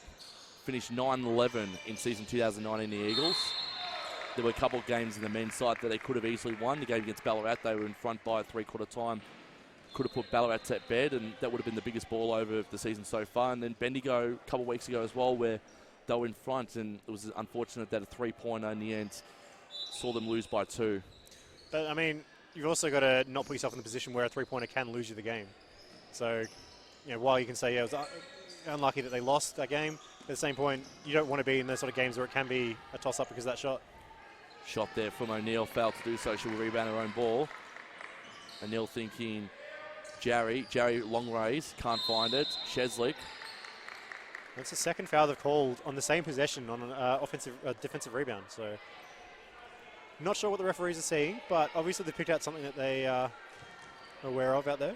finish 9-11 in season 2019, the Eagles. There were a couple of games in the men's side that they could have easily won. The game against Ballarat, they were in front by a 3/4 time. Could have put Ballarat at bed, and that would have been the biggest ball over of the season so far. And then Bendigo a couple of weeks ago as well, where they were in front, and it was unfortunate that a 3-pointer in the end saw them lose by 2. But, I mean, you've also got to not put yourself in the position where a 3-pointer can lose you the game. So, while you can say, it was unlucky that they lost that game, at the same point, you don't want to be in those sort of games where it can be a toss-up because of that shot. Shot there from O'Neill, failed to do so. She'll rebound her own ball. O'Neill thinking Jarry, long raise, can't find it. Sheslick. That's the second foul they've called on the same possession on an defensive rebound. So, not sure what the referees are seeing, but obviously they've picked out something that they are aware of out there.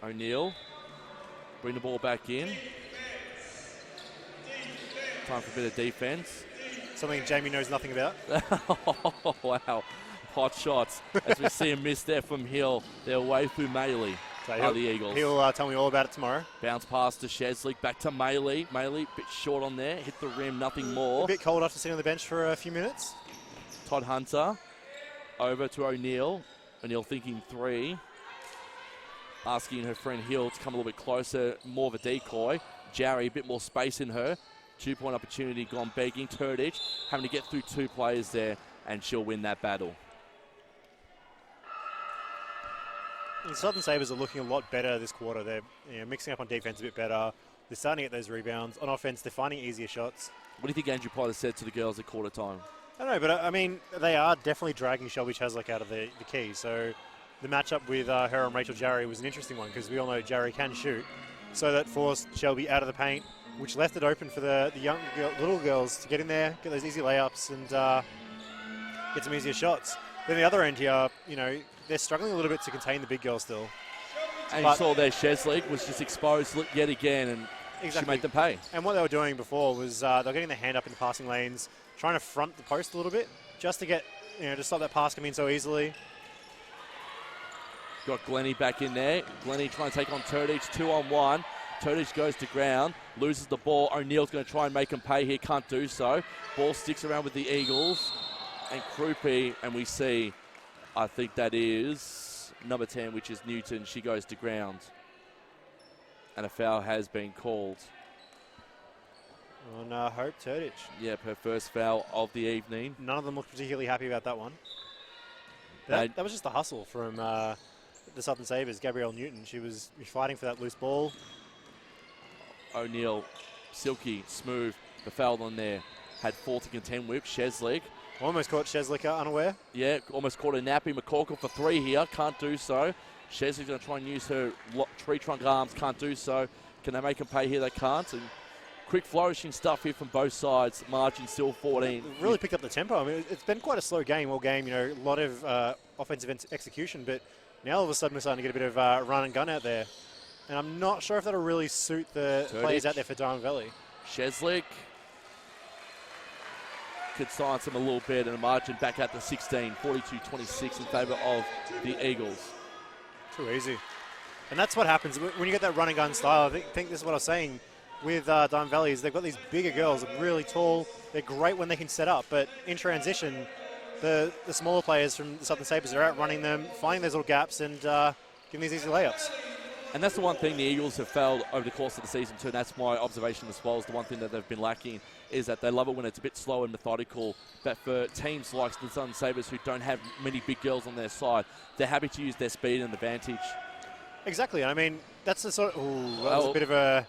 O'Neill, bring the ball back in. Time for a bit of defense. Something Jamie knows nothing about. Oh, wow. Hot shots. As we see him miss there from Hill. They're away through Maley. So the Eagles. He'll tell me all about it tomorrow. Bounce pass to Sheslick. Back to Maley. Maley, bit short on there. Hit the rim, nothing more. A bit cold after sitting on the bench for a few minutes. Todd Hunter over to O'Neill. O'Neill thinking 3. Asking her friend Hill to come a little bit closer. More of a decoy. Jarry, a bit more space in her. 2-point opportunity gone begging. Turdage having to get through 2 players there, and she'll win that battle. The Southern Sabres are looking a lot better this quarter. They're mixing up on defense a bit better. They're starting to get those rebounds. On offense, they're finding easier shots. What do you think Andrew Potter said to the girls at quarter time? I don't know, but I mean, they are definitely dragging Shelby Chaslick out of the key. So the matchup with her and Rachel Jarry was an interesting one because we all know Jarry can shoot. So that forced Shelby out of the paint, which left it open for the little girls to get in there, get those easy layups, and get some easier shots. Then the other end here, they're struggling a little bit to contain the big girls still. And you saw there Sheslick was just exposed yet again, and she made them pay. And what they were doing before was they were getting their hand up in the passing lanes, trying to front the post a little bit, just to get, to stop that pass coming in so easily. Got Glennie back in there. Glennie trying to take on Turdage, 2-on-1. Turdage goes to ground, loses the ball. O'Neill's going to try and make him pay here, can't do so. Ball sticks around with the Eagles. And Krupe, and we see, I think that is number 10, which is Newton. She goes to ground. And a foul has been called. On Hope Turdage. Yep, her first foul of the evening. None of them looked particularly happy about that one. That was just a hustle from the Southern Sabres, Gabrielle Newton. She was fighting for that loose ball. O'Neill, silky, smooth, the foul on there. Had 4 to contend with. Sheslick. Almost caught Sheslick unaware. Yeah, almost caught a nappy. McCorkle for 3 here, can't do so. Sheslick's going to try and use her tree trunk arms, can't do so. Can they make him pay here? They can't. And quick flourishing stuff here from both sides. Margin still 14. They've really picked up the tempo. I mean, it's been quite a slow game all game. A lot of offensive execution, but now all of a sudden we're starting to get a bit of run and gun out there. And I'm not sure if that'll really suit the players out there for Diamond Valley. Sheslick could silence him a little bit, and a margin back out to 16, 42-26 in favour of the Eagles. Too easy. And that's what happens when you get that run and gun style. I think this is what I was saying with Diamond Valley is they've got these bigger girls, really tall. They're great when they can set up, but in transition, the smaller players from the Southern Sabres are out running them, finding those little gaps and giving these easy layups. And that's the one thing the Eagles have failed over the course of the season too, and that's my observation as well. Is the one thing that they've been lacking is that they love it when it's a bit slow and methodical. But for teams like the Southern Sabres who don't have many big girls on their side, they're happy to use their speed and advantage. Exactly. I mean, that's the sort of... Ooh, that was a bit of a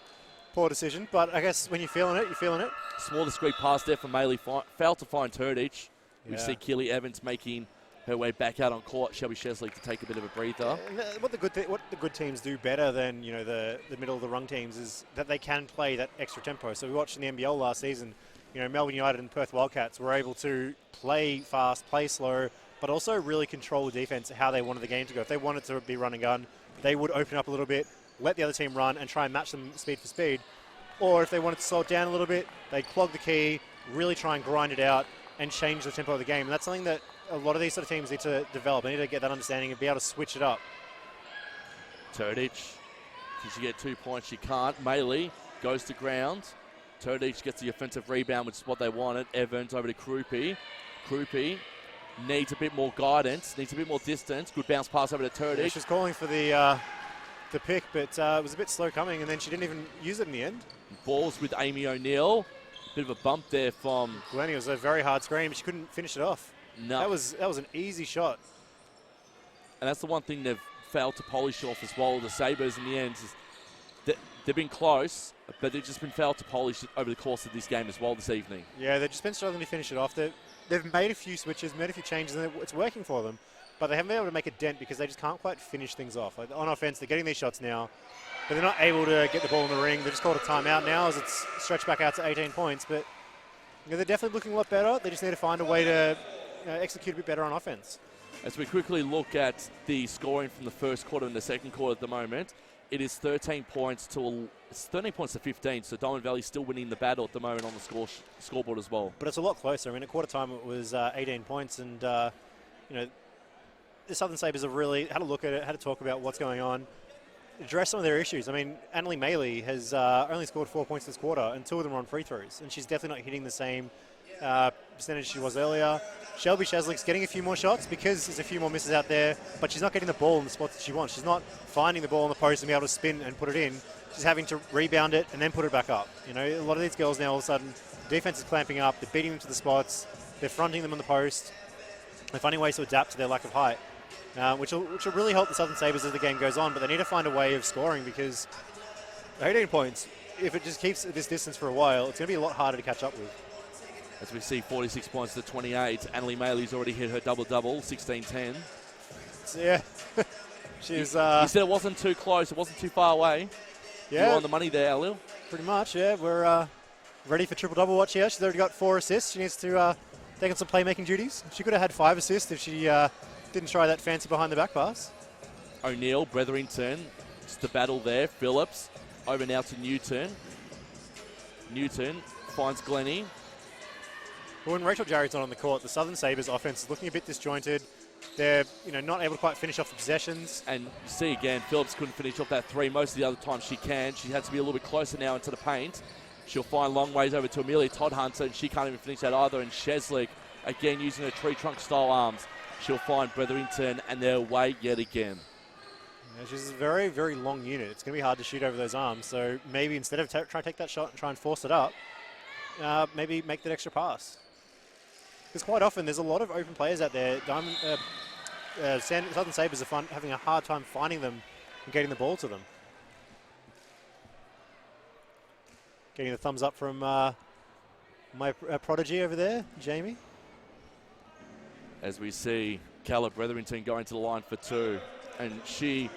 poor decision, but I guess when you're feeling it, you're feeling it. Small discreet pass there from Maley. Failed to find Turdich. We Yeah. see Keely Evans making her way back out on court. Shelby Chesley to take a bit of a breather. What the good teams do better than the middle of the rung teams is that they can play that extra tempo. So we watched in the NBL last season, Melbourne United and Perth Wildcats were able to play fast, play slow, but also really control the defense how they wanted the game to go. If they wanted to be run and gun, they would open up a little bit, let the other team run and try and match them speed for speed. Or if they wanted to slow it down a little bit, they'd clog the key, really try and grind it out and change the tempo of the game. And that's something that a lot of these sort of teams need to develop. They need to get that understanding and be able to switch it up. Turdich, can she get 2 points? She can't. Maley goes to ground. Turdich gets the offensive rebound, which is what they wanted. Evans over to Krupi. Krupi needs a bit more guidance, needs a bit more distance. Good bounce pass over to Turdich. Yeah, she was calling for the pick, but it was a bit slow coming, and then she didn't even use it in the end. Balls with Amy O'Neill. Bit of a bump there from Glennie. It was a very hard screen, but she couldn't finish it off. No. That was an easy shot. And that's the one thing they've failed to polish off as well. The Sabres in the end, they've been close, but they've just been failed to polish it over the course of this game as well this evening. Yeah, they've just been struggling to finish it off. They've made a few switches, made a few changes, and it's working for them. But they haven't been able to make a dent because they just can't quite finish things off. Like on offense, they're getting these shots now, but they're not able to get the ball in the ring. They just called a timeout now as it's stretched back out to 18 points. But they're definitely looking a lot better. They just need to find a way to execute a bit better on offense. As we quickly look at the scoring from the first quarter and the second quarter at the moment, it is 13 points to 15. So Diamond Valley still winning the battle at the moment on the scoreboard as well. But it's a lot closer. I mean, at quarter time it was 18 points, and the Southern Sabres have really had a look at it, had to talk about what's going on, address some of their issues. I mean, Annalie Maley has only scored 4 points this quarter, and 2 of them are on free throws, and she's definitely not hitting the same percentage she was earlier. Shelby Sheslick's getting a few more shots because there's a few more misses out there, but she's not getting the ball in the spots that she wants. She's not finding the ball on the post and be able to spin and put it in. She's having to rebound it and then put it back up. A lot of these girls now all of a sudden, the defense is clamping up, they're beating them to the spots, they're fronting them on the post, they're finding ways to adapt to their lack of height, which will really help the Southern Sabres as the game goes on, but they need to find a way of scoring because 18 points, if it just keeps this distance for a while, it's going to be a lot harder to catch up with. As we see 46 points to 28, Annalie Maley's already hit her double-double, 16-10. So, yeah, she's... you said it wasn't too close, it wasn't too far away. Yeah. You're on the money there, Alil. Pretty much, yeah. We're ready for triple-double watch here. She's already got 4 assists. She needs to take on some playmaking duties. She could have had 5 assists if she didn't try that fancy behind-the-back pass. O'Neill, Bretherington, just the battle there. Phillips, over now to Newton. Newton finds Glennie. Well, when Rachel Jarrett's not on the court, the Southern Sabres offense is looking a bit disjointed. They're not able to quite finish off the possessions. And you see again, Phillips couldn't finish off that 3 most of the other times she can. She has to be a little bit closer now into the paint. She'll find long ways over to Amelia Todd-Hunter, and she can't even finish that either. And Sheslick, again, using her tree trunk style arms. She'll find Bretherington, and they're away yet again. Yeah, she's a very, very long unit. It's going to be hard to shoot over those arms. So maybe instead of trying to take that shot and try and force it up, maybe make that extra pass. Because quite often there's a lot of open players out there. Southern Sabres are having a hard time finding them and getting the ball to them. Getting the thumbs up from my prodigy over there, Jamie. As we see Calla Bretherington going to the line for 2. And she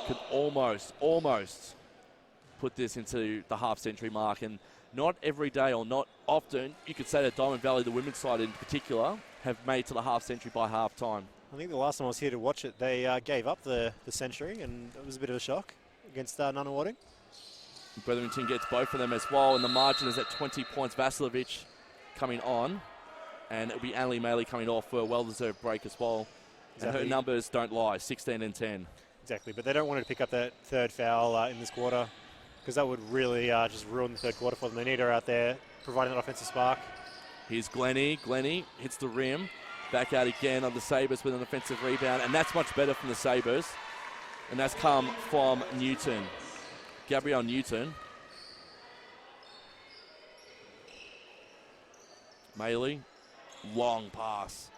could almost put this into the half-century mark. And not every day or not often, you could say that Diamond Valley, the women's side in particular, have made to the half-century by half-time. I think the last time I was here to watch it, they gave up the century, and it was a bit of a shock against Nunawading. Bretherington gets both of them as well, and the margin is at 20 points. Vasiljevic coming on, and it'll be Annalie Maley coming off for a well-deserved break as well. Exactly. And her numbers don't lie, 16 and 10. Exactly, but they don't want to pick up that 3rd foul in this quarter because that would really just ruin the 3rd quarter for them. They need her out there providing that offensive spark. Here's Glennie. Glennie hits the rim. Back out again on the Sabres with an offensive rebound, and that's much better from the Sabres. and that's come from Newton. Gabrielle Newton. Maley, long pass.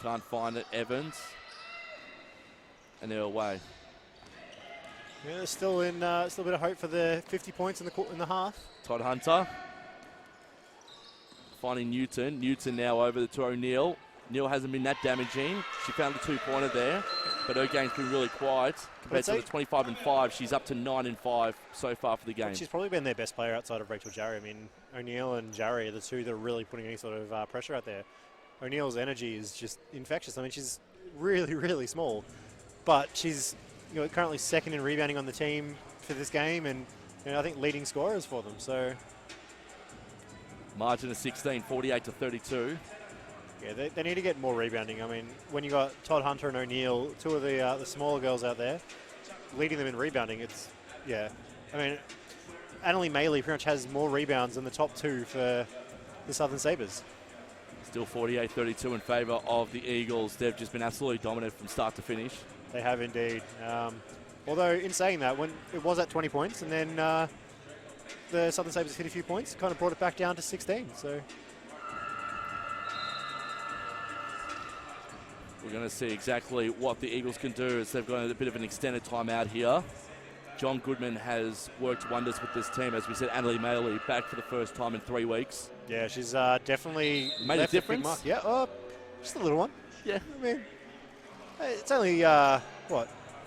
Can't find it. Evans. And they're away. Yeah, there's still a bit of hope for the 50 points in the half. Todd Hunter. Finding Newton. Newton now over to O'Neill. Neil hasn't been that damaging. She found the 2-pointer there, but her game's been really quiet. Compared to the 25 and 5, she's up to 9 and 5 so far for the game. She's probably been their best player outside of Rachel Jarry. I mean, O'Neill and Jarry are the two that are really putting any sort of pressure out there. O'Neill's energy is just infectious. I mean, she's really, really small, but she's currently second in rebounding on the team for this game, and I think leading scorers for them. So margin of 16, 48 to 32. Yeah, they need to get more rebounding. I mean, when you got Todd Hunter and O'Neill, two of the smaller girls out there, leading them in rebounding, it's, yeah. I mean, Annalie Maley pretty much has more rebounds than the top two for the Southern Sabres. Still 48-32 in favour of the Eagles. They've just been absolutely dominant from start to finish. They have indeed. Although, in saying that, when it was at 20 points and then the Southern Sabres hit a few points, kind of brought it back down to 16. So we're going to see exactly what the Eagles can do as they've got a bit of an extended time out here. John Goodman has worked wonders with this team. As we said, Annalie Maley back for the first time in 3 weeks. Yeah, she's definitely made a difference. Mark. Yeah, just a little one. Yeah. I mean, it's only,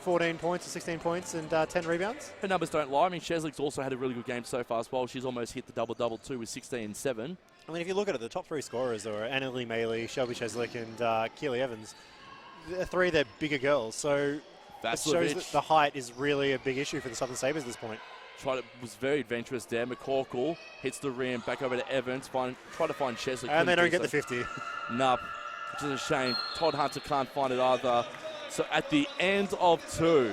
14 points or 16 points and 10 rebounds? Her numbers don't lie. I mean, Sheslick's also had a really good game so far as well. She's almost hit the double-double too with 16 and 7. I mean, if you look at it, the top three scorers are Annalie Maley, Shelby Sheslick, and Keely Evans. The three of their bigger girls, so it shows that the height is really a big issue for the Southern Sabres at this point. Was very adventurous there. McCorkle hits the rim, back over to Evans, try to find Sheslick. And they don't get the 50. Nope, which is a shame. Todd Hunter can't find it either. So at the end of 2,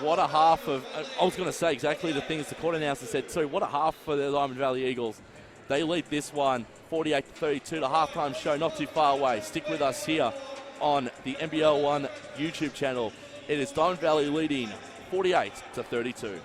what a half of... I was going to say exactly the things the court announcer said too. What a half for the Diamond Valley Eagles. They lead this one 48-32. The halftime show not too far away. Stick with us here on the NBL1 YouTube channel. It is Diamond Valley leading 48-32.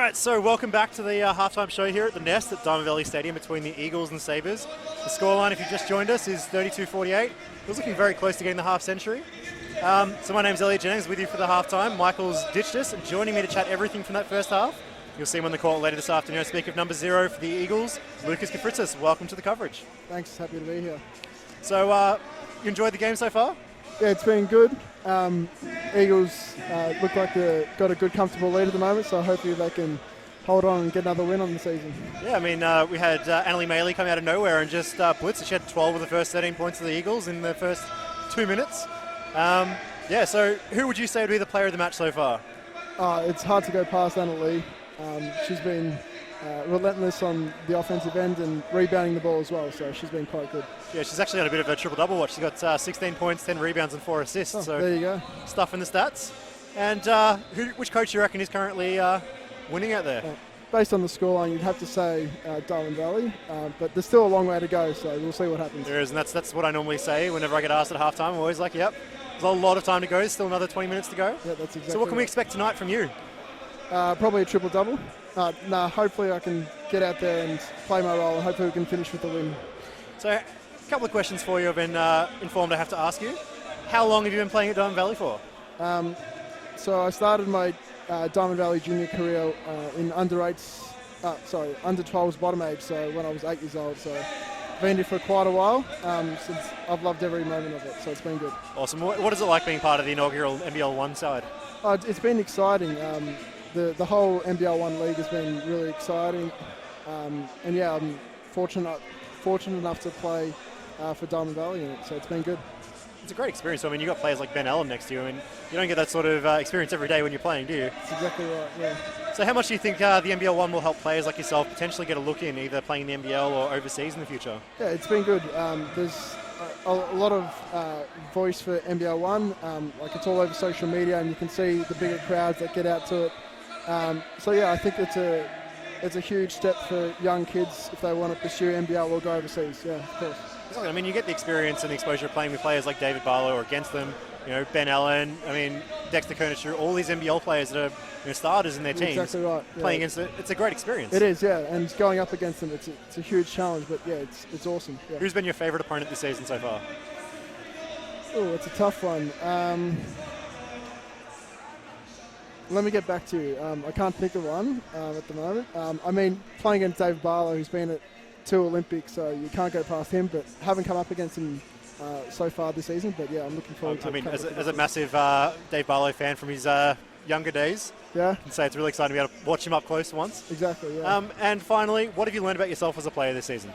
right, so welcome back to the halftime show here at the Nest at Diamond Valley Stadium between the Eagles and Sabres. The scoreline, if you just joined us, is 32-48. It was looking very close to getting the half century. So my name's Elliot Jennings, with you for the halftime. Michael's ditched us, and joining me to chat everything from that first half, you'll see him on the court later this afternoon. Speak of number 0 for the Eagles, Lucas Kafritzis. Welcome to the coverage. Thanks, happy to be here. So, you enjoyed the game so far? Yeah, it's been good. Eagles look like they've got a good, comfortable lead at the moment, so hopefully they can hold on and get another win on the season. Yeah, I mean, we had Annalie Maley come out of nowhere and just blitz. She had 12 of the first 13 points of the Eagles in the first 2 minutes. Yeah, so who would you say would be the player of the match so far? It's hard to go past Annalie. She's been relentless on the offensive end and rebounding the ball as well, so she's been quite good. Yeah, she's actually got a bit of a triple-double watch. She's got 16 points, 10 rebounds and 4 assists. So there you go. Stuff in the stats. And which coach do you reckon is currently winning out there? Based on the scoreline, you'd have to say Diamond Valley, but there's still a long way to go, so we'll see what happens. There is, and that's what I normally say whenever I get asked at halftime. I'm always like, yep, there's a lot of time to go. There's still another 20 minutes to go. Yeah, that's exactly. So what can we right. expect tonight from you? Probably a triple-double. Hopefully I can get out there and play my role, and hopefully we can finish with the win. So a couple of questions for you I've been informed I have to ask you. How long have you been playing at Diamond Valley for? So I started my Diamond Valley junior career in under 12s bottom age, so when I was 8 years old. So I've been here for quite a while, since I've loved every moment of it, so it's been good. Awesome. What is it like being part of the inaugural NBL1 side? It's been exciting. The whole NBL1 league has been really exciting, and yeah, I'm fortunate enough to play for Diamond Valley in it, so it's been good. It's a great experience. I mean, you've got players like Ben Allen next to you, and you don't get that sort of experience every day when you're playing, do you? That's exactly right, yeah. So how much do you think the NBL1 will help players like yourself potentially get a look in, either playing in the NBL or overseas in the future? Yeah, it's been good. There's a lot of voice for NBL1. Like, it's all over social media, and you can see the bigger crowds that get out to it. So yeah, I think it's a huge step for young kids if they want to pursue NBL or go overseas. Yeah, of course. Exactly. I mean, you get the experience and the exposure of playing with players like David Barlow or against them. You know, Ben Allen. I mean, Dexter Kernisher. All these NBL players that are starters in their teams. Exactly right. Yeah. Playing against it, it's a great experience. It is, yeah. And going up against them, it's a huge challenge. But yeah, it's awesome. Yeah. Who's been your favourite opponent this season so far? Oh, it's a tough one. Let me get back to you. I can't think of one at the moment. I mean, playing against David Barlow, who's been at 2 Olympics, so you can't go past him, but haven't come up against him so far this season. But yeah, I'm looking forward to it. I mean, as a massive Dave Barlow fan from his younger days, yeah, I can say it's really exciting to be able to watch him up close for once. Exactly, yeah. And finally, what have you learned about yourself as a player this season?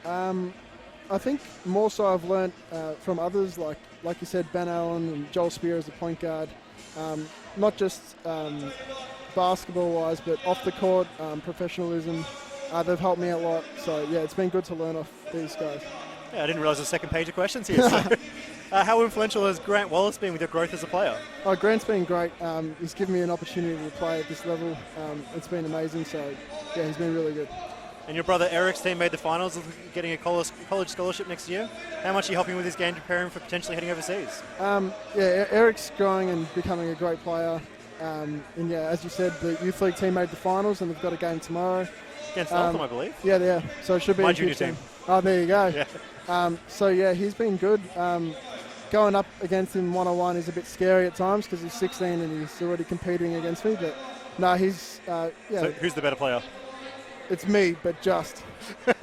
I think more so I've learnt from others, like you said, Ben Allen and Joel Spear as a point guard. Not just basketball-wise, but off the court, professionalism. They've helped me a lot. So, yeah, it's been good to learn off these guys. Yeah, I didn't realise there's a second page of questions here. So, how influential has Grant Wallace been with your growth as a player? Grant's been great. He's given me an opportunity to play at this level. It's been amazing. So, yeah, he's been really good. And your brother Eric's team made the finals, getting a college scholarship next year. How much are you helping with his game to prepare him for potentially heading overseas? Yeah, Eric's growing and becoming a great player. And yeah, as you said, the youth league team made the finals, and they've got a game tomorrow against Eltham, I believe. Yeah. So it should be my a junior huge team. Oh, there you go. Yeah. So yeah, he's been good. Going up against him one-on-one is a bit scary at times because he's 16 and he's already competing against me. But no, he's yeah. So who's the better player? It's me, but just. All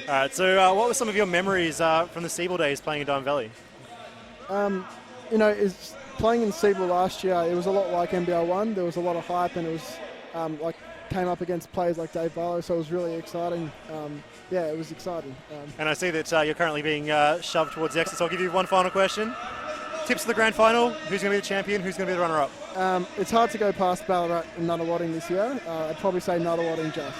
right, so what were some of your memories from the Siebel days playing in Diamond Valley? You know, is playing in Siebel last year, it was a lot like NBL1. There was a lot of hype, and it was came up against players like Dave Barlow, so it was really exciting. Yeah, it was exciting. And I see that you're currently being shoved towards the exit, so I'll give you one final question. Tips for the grand final, who's going to be the champion, who's going to be the runner-up? It's hard to go past Ballarat and Nunawading this year. I'd probably say Nunawading just.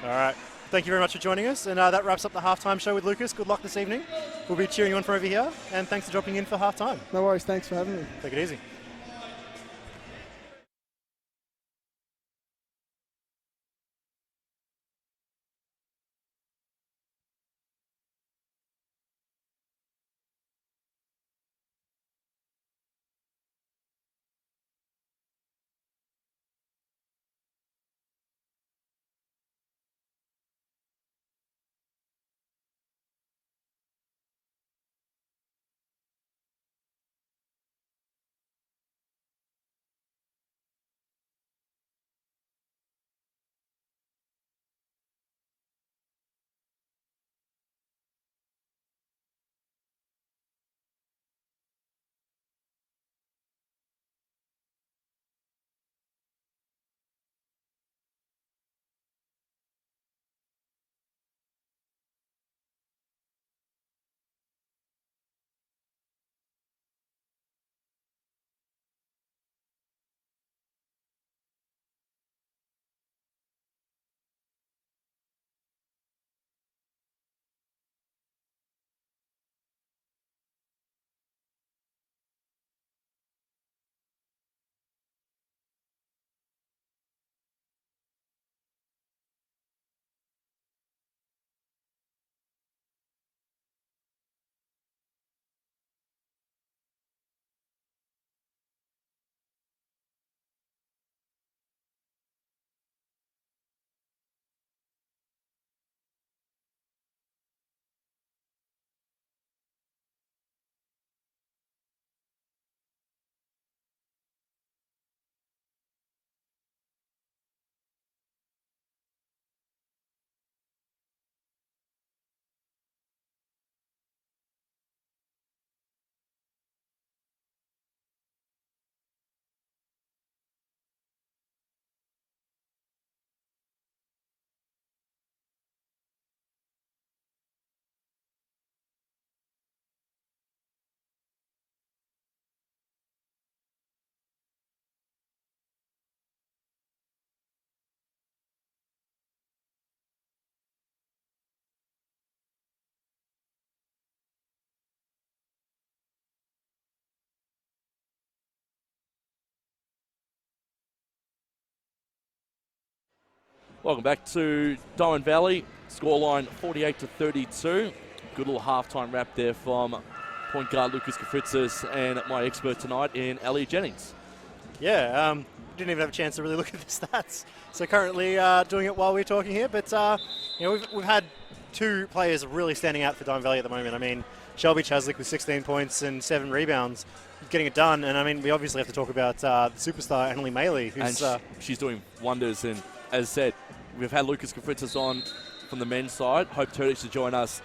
All right. Thank you very much for joining us, and that wraps up the halftime show with Lucas. Good luck this evening. We'll be cheering you on from over here, and thanks for dropping in for halftime. No worries. Thanks for having me. Take it easy. Welcome back to Diamond Valley. Scoreline 48-32. Good little halftime wrap there from point guard Lucas Kafritzis and my expert tonight in Elliot Jennings. Yeah, didn't even have a chance to really look at the stats. So currently doing it while we're talking here, but we've had two players really standing out for Diamond Valley at the moment. I mean, Shelby Chaslick with 16 points and 7 rebounds, getting it done. And I mean, we obviously have to talk about the superstar Annalie Maley, who's she's doing wonders. And as I said, we've had Lucas Kafritzis on from the men's side. Hope Turdic to join us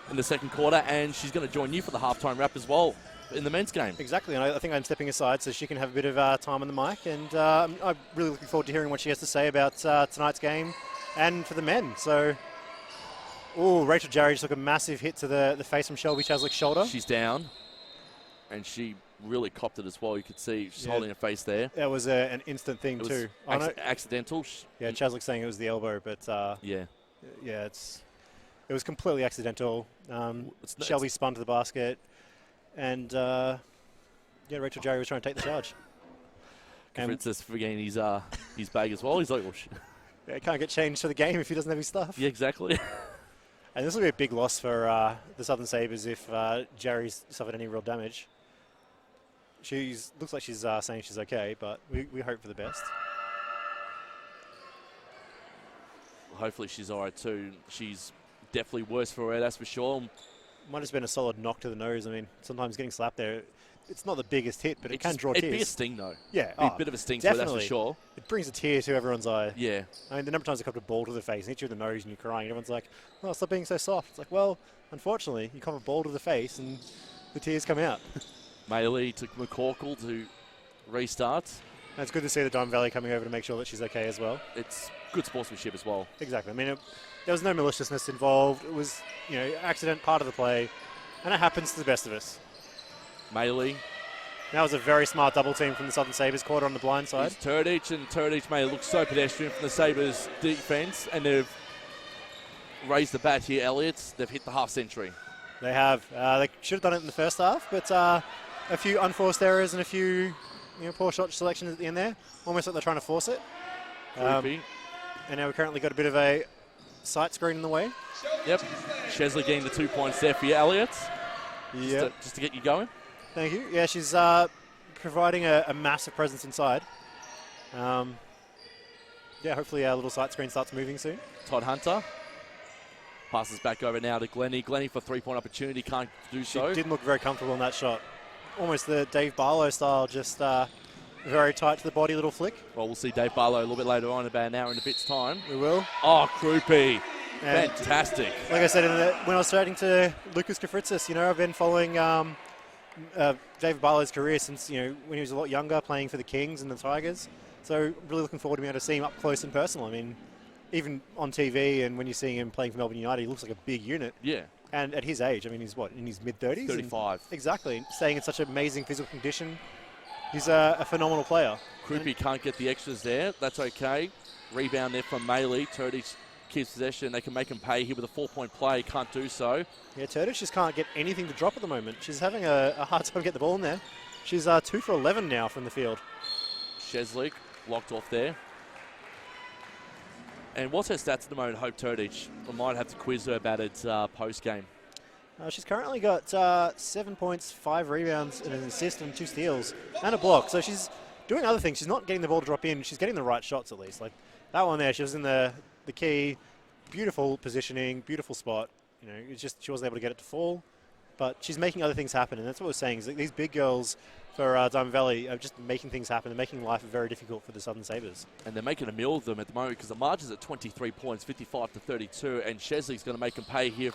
in the second quarter, and she's going to join you for the halftime wrap as well in the men's game. Exactly, and I think I'm stepping aside so she can have a bit of time on the mic, and I'm really looking forward to hearing what she has to say about tonight's game and for the men. So, Rachel Jarry just took a massive hit to the face from Shelby Chaslick's shoulder. She's down, and she really copped it as well. You could see she's holding her face there. That was an instant thing it too. Was accidental. Yeah, Chaslick saying it was the elbow, but yeah, it was completely accidental. Shelby spun to the basket, and Rachel Jarry was trying to take the charge. Kafritzis forgetting his bag as well. He's like, well, shit. Yeah, can't get changed for the game if he doesn't have his stuff. Yeah, exactly. And this will be a big loss for the Southern Sabres if Jarry's suffered any real damage. Looks like she's saying she's okay, but we hope for the best. Hopefully she's all right too. She's definitely worse for her, that's for sure. Might have just been a solid knock to the nose. I mean, sometimes getting slapped there, it's not the biggest hit, but it can draw tears. It'd be a sting, though. Yeah. It'd be a bit of a sting to her, that's for sure. It brings a tear to everyone's eye. Yeah. I mean, the number of times I cop a ball to the face and hit you in the nose and you're crying, everyone's like, oh, stop being so soft. It's like, well, unfortunately, you cop a ball to the face and the tears come out. Maley to McCorkle to restart. And it's good to see the Diamond Valley coming over to make sure that she's okay as well. It's good sportsmanship as well. Exactly. I mean, there was no maliciousness involved. It was, accident, part of the play, and it happens to the best of us. Maley. That was a very smart double team from the Southern Sabres, caught on the blind side. It's Turdic, and Turdic may look so pedestrian from the Sabres defence, and they've raised the bat here, Elliott. They've hit the half century. They have. They should have done it in the first half, but a few unforced errors and a few poor shot selections at the end there. Almost like they're trying to force it. Creepy. And now we've currently got a bit of a sight screen in the way. Yep. Chesley getting the 2 points there for you, Elliott. Yeah. Just to get you going. Thank you. Yeah, she's providing a massive presence inside. Hopefully our little sight screen starts moving soon. Todd Hunter passes back over now to Glennie. Glennie for 3-point opportunity, can't do so. She didn't look very comfortable in that shot. Almost the Dave Barlow style, just very tight to the body little flick. Well, we'll see Dave Barlow a little bit later on, about an hour and a bit's time. We will. Oh, Krupi. Fantastic. Like I said, when I was chatting to Lucas Kafritzis, I've been following David Barlow's career since, when he was a lot younger, playing for the Kings and the Tigers. So really looking forward to being able to see him up close and personal. I mean, even on TV and when you're seeing him playing for Melbourne United, he looks like a big unit. Yeah. And at his age, I mean, he's in his mid-30s? 35. Exactly. Staying in such amazing physical condition. He's a phenomenal player. Krupi can't get the extras there. That's okay. Rebound there from Maley. Turdic keeps possession. They can make him pay here with a 4-point play. Can't do so. Yeah, Turdic just can't get anything to drop at the moment. She's having a hard time getting the ball in there. She's 2 for 11 now from the field. Sheslik locked off there. And what's her stats at the moment, Hope Turdic? I might have to quiz her about it post-game. She's currently got 7 points, 5 rebounds, and an assist and 2 steals, and a block. So she's doing other things. She's not getting the ball to drop in. She's getting the right shots at least. Like that one there, she was in the key. Beautiful positioning, beautiful spot. It's just she wasn't able to get it to fall. But she's making other things happen, and that's what we're saying. Is that these big girls for Diamond Valley are just making things happen and making life very difficult for the Southern Sabres. And they're making a meal of them at the moment because the margin's at 23 points, 55-32, and Sheslik's going to make them pay here.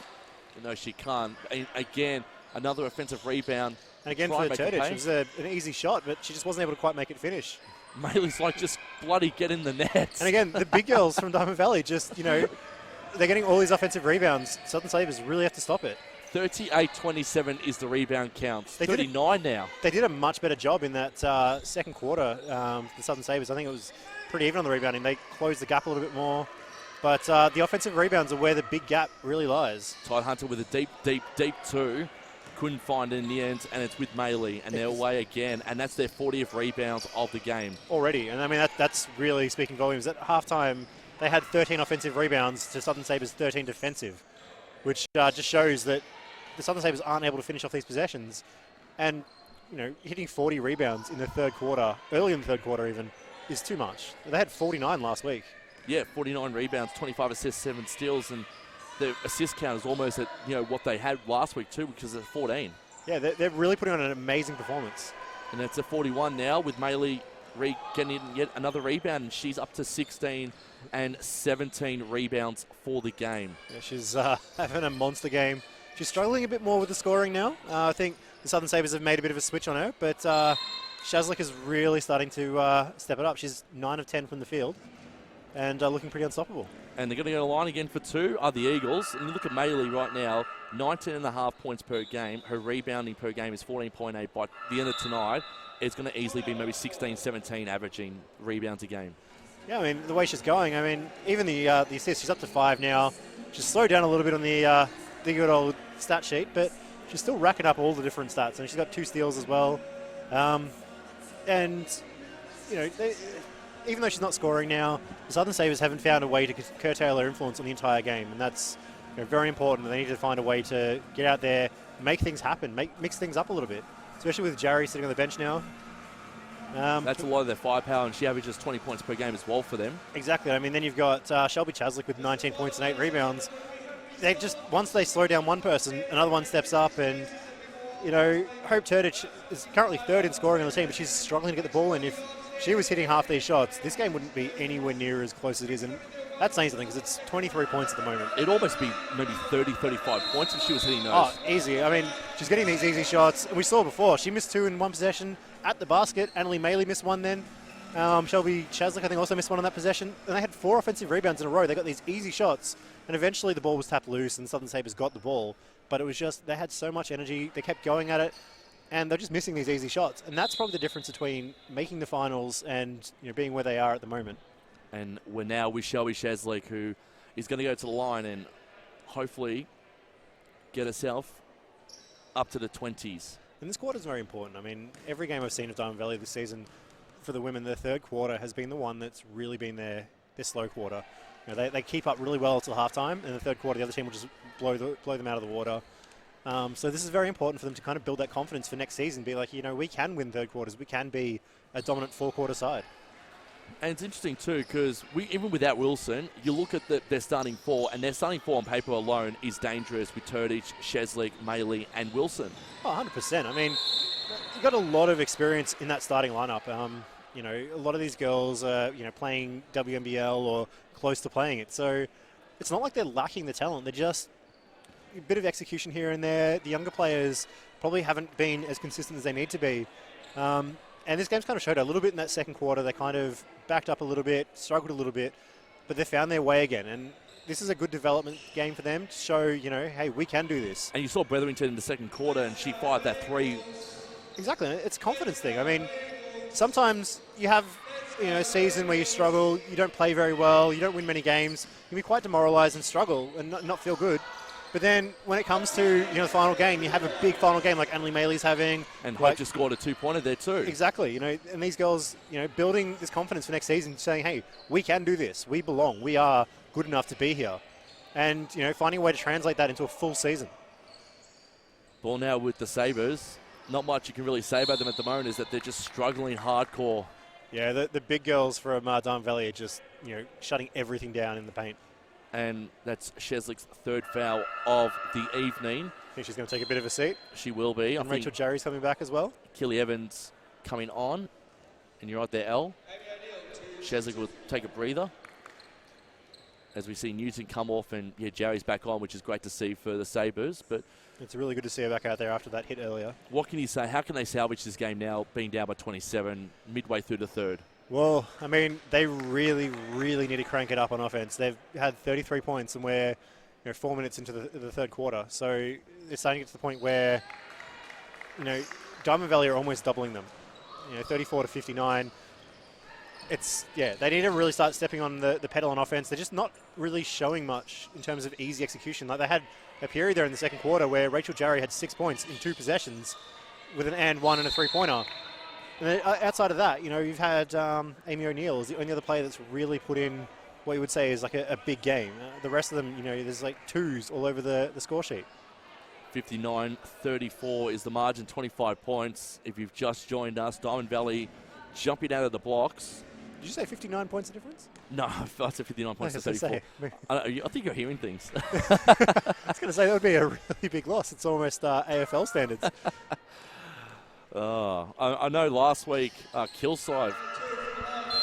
No, she can't. And again, another offensive rebound. And again for Turdic, it was an easy shot, but she just wasn't able to quite make it finish. Maley's like, just bloody get in the net. And again, the big girls from Diamond Valley just, they're getting all these offensive rebounds. Southern Sabres really have to stop it. 38-27 is the rebound count. 39 now. They did a much better job in that second quarter, the Southern Sabres. I think it was pretty even on the rebounding. They closed the gap a little bit more. But the offensive rebounds are where the big gap really lies. Todd Hunter with a deep 2. Couldn't find it in the end, and it's with Maley, and they're away again. And that's their 40th rebounds of the game. Already. And I mean, that's really speaking volumes. At halftime, they had 13 offensive rebounds to Southern Sabres 13 defensive, which just shows that the Southern Sabres aren't able to finish off these possessions. And, hitting 40 rebounds in the third quarter, early in the third quarter even, is too much. They had 49 last week. Yeah, 49 rebounds, 25 assists, 7 steals, and the assist count is almost at what they had last week too, because it's 14. Yeah, they're really putting on an amazing performance. And it's a 41 now with Maylee getting in yet another rebound, and she's up to 16 and 17 rebounds for the game. Yeah, she's having a monster game. She's struggling a bit more with the scoring now. I think the Southern Sabres have made a bit of a switch on her, but Shazlik is really starting to step it up. She's 9 of 10 from the field and looking pretty unstoppable. And they're going to go to the line again for 2 are the Eagles. And you look at Maylee right now, 19.5 points per game. Her rebounding per game is 14.8. By the end of tonight, it's going to easily be maybe 16, 17 averaging rebounds a game. Yeah, I mean, the way she's going, I mean, even the assist, she's up to 5 now. She's slowed down a little bit on the good old stat sheet, but she's still racking up all the different stats. And she's got 2 steals as well. Even though she's not scoring now, the Southern Sabres haven't found a way to curtail her influence on the entire game, and that's very important. They need to find a way to get out there, make things happen, mix things up a little bit, especially with Jarry sitting on the bench now. That's a lot of their firepower, and she averages 20 points per game as well for them. Exactly. I mean, then you've got Shelby Chaslick with 19 points and 8 rebounds. They just, once they slow down one person, another one steps up, and Hope Turdich is currently 3rd in scoring on the team, but she's struggling to get the ball in. If she was hitting half these shots, this game wouldn't be anywhere near as close as it is, and that's saying something because it's 23 points at the moment. It'd almost be maybe 30, 35 points if she was hitting those. Oh, easy. I mean, she's getting these easy shots. We saw before, she missed 2 in one possession at the basket. Annalie Maley missed 1 then. Shelby Chaslick, I think, also missed 1 on that possession. And they had 4 offensive rebounds in a row. They got these easy shots, and eventually the ball was tapped loose, and Southern Sabres got the ball. But it was just, they had so much energy. They kept going at it, and they're just missing these easy shots. And that's probably the difference between making the finals and being where they are at the moment. And we're now with Shelby Chaslick, who is going to go to the line and hopefully get herself up to the 20s. And this quarter is very important. I mean, every game I've seen of Diamond Valley this season, for the women, the third quarter has been the one that's really been their slow quarter. They keep up really well until halftime, and the third quarter the other team will just blow them out of the water. So this is very important for them to kind of build that confidence for next season. Be like, we can win third quarters. We can be a dominant 4-quarter side. And it's interesting too, because even without Wilson, you look at their starting 4, and their starting 4 on paper alone is dangerous with Turdich, Chaslick, Maley, and Wilson. Oh, 100%. I mean, you've got a lot of experience in that starting lineup. A lot of these girls are, playing WNBL or close to playing it. So it's not like they're lacking the talent. They're just a bit of execution here and there. The younger players probably haven't been as consistent as they need to be. And this game's kind of showed a little bit in that second quarter. They kind of backed up a little bit, struggled a little bit, but they found their way again. And this is a good development game for them to show, hey, we can do this. And you saw Bretherington in the second quarter, and she fired that 3. Exactly. It's a confidence thing. I mean, sometimes you have, a season where you struggle, you don't play very well, you don't win many games, you can be quite demoralised and struggle and not feel good. But then when it comes to the final game, you have a big final game like Annalie Maley's having. And Hope just scored a 2-pointer there too. Exactly. And these girls, building this confidence for next season, saying, hey, we can do this. We belong. We are good enough to be here. And, finding a way to translate that into a full season. Ball now with the Sabres. Not much you can really say about them at the moment is that they're just struggling hardcore. Yeah, the big girls from Diamond Valley are just, shutting everything down in the paint. And that's Chaslick's 3rd foul of the evening. I think she's going to take a bit of a seat. She will be. And Rachel Jarry's coming back as well. Kelly Evans coming on. And you're right there, Elle. Chaslick will take a breather. As we see Newton come off and, Jarry's back on, which is great to see for the Sabres. But it's really good to see her back out there after that hit earlier. What can you say? How can they salvage this game now, being down by 27, midway through the third? Well, I mean, they really, really need to crank it up on offense. They've had 33 points and we're 4 minutes into the third quarter. So it's starting to get to the point where, Diamond Valley are almost doubling them. 34 to 59. They need to really start stepping on the pedal on offense. They're just not really showing much in terms of easy execution. Like they had a period there in the second quarter where Rachel Jarry had 6 points in 2 possessions with an and 1 and a 3-pointer. And outside of that, you've had Amy O'Neill is the only other player that's really put in what you would say is like a big game. The rest of them, there's like twos all over the score sheet. 59-34 is the margin, 25 points. If you've just joined us, Diamond Valley jumping out of the blocks. Did you say 59 points of difference? No, I said 59 points to 34. I think you're hearing things. I was going to say that would be a really big loss. It's almost AFL standards. I know last week, Killside,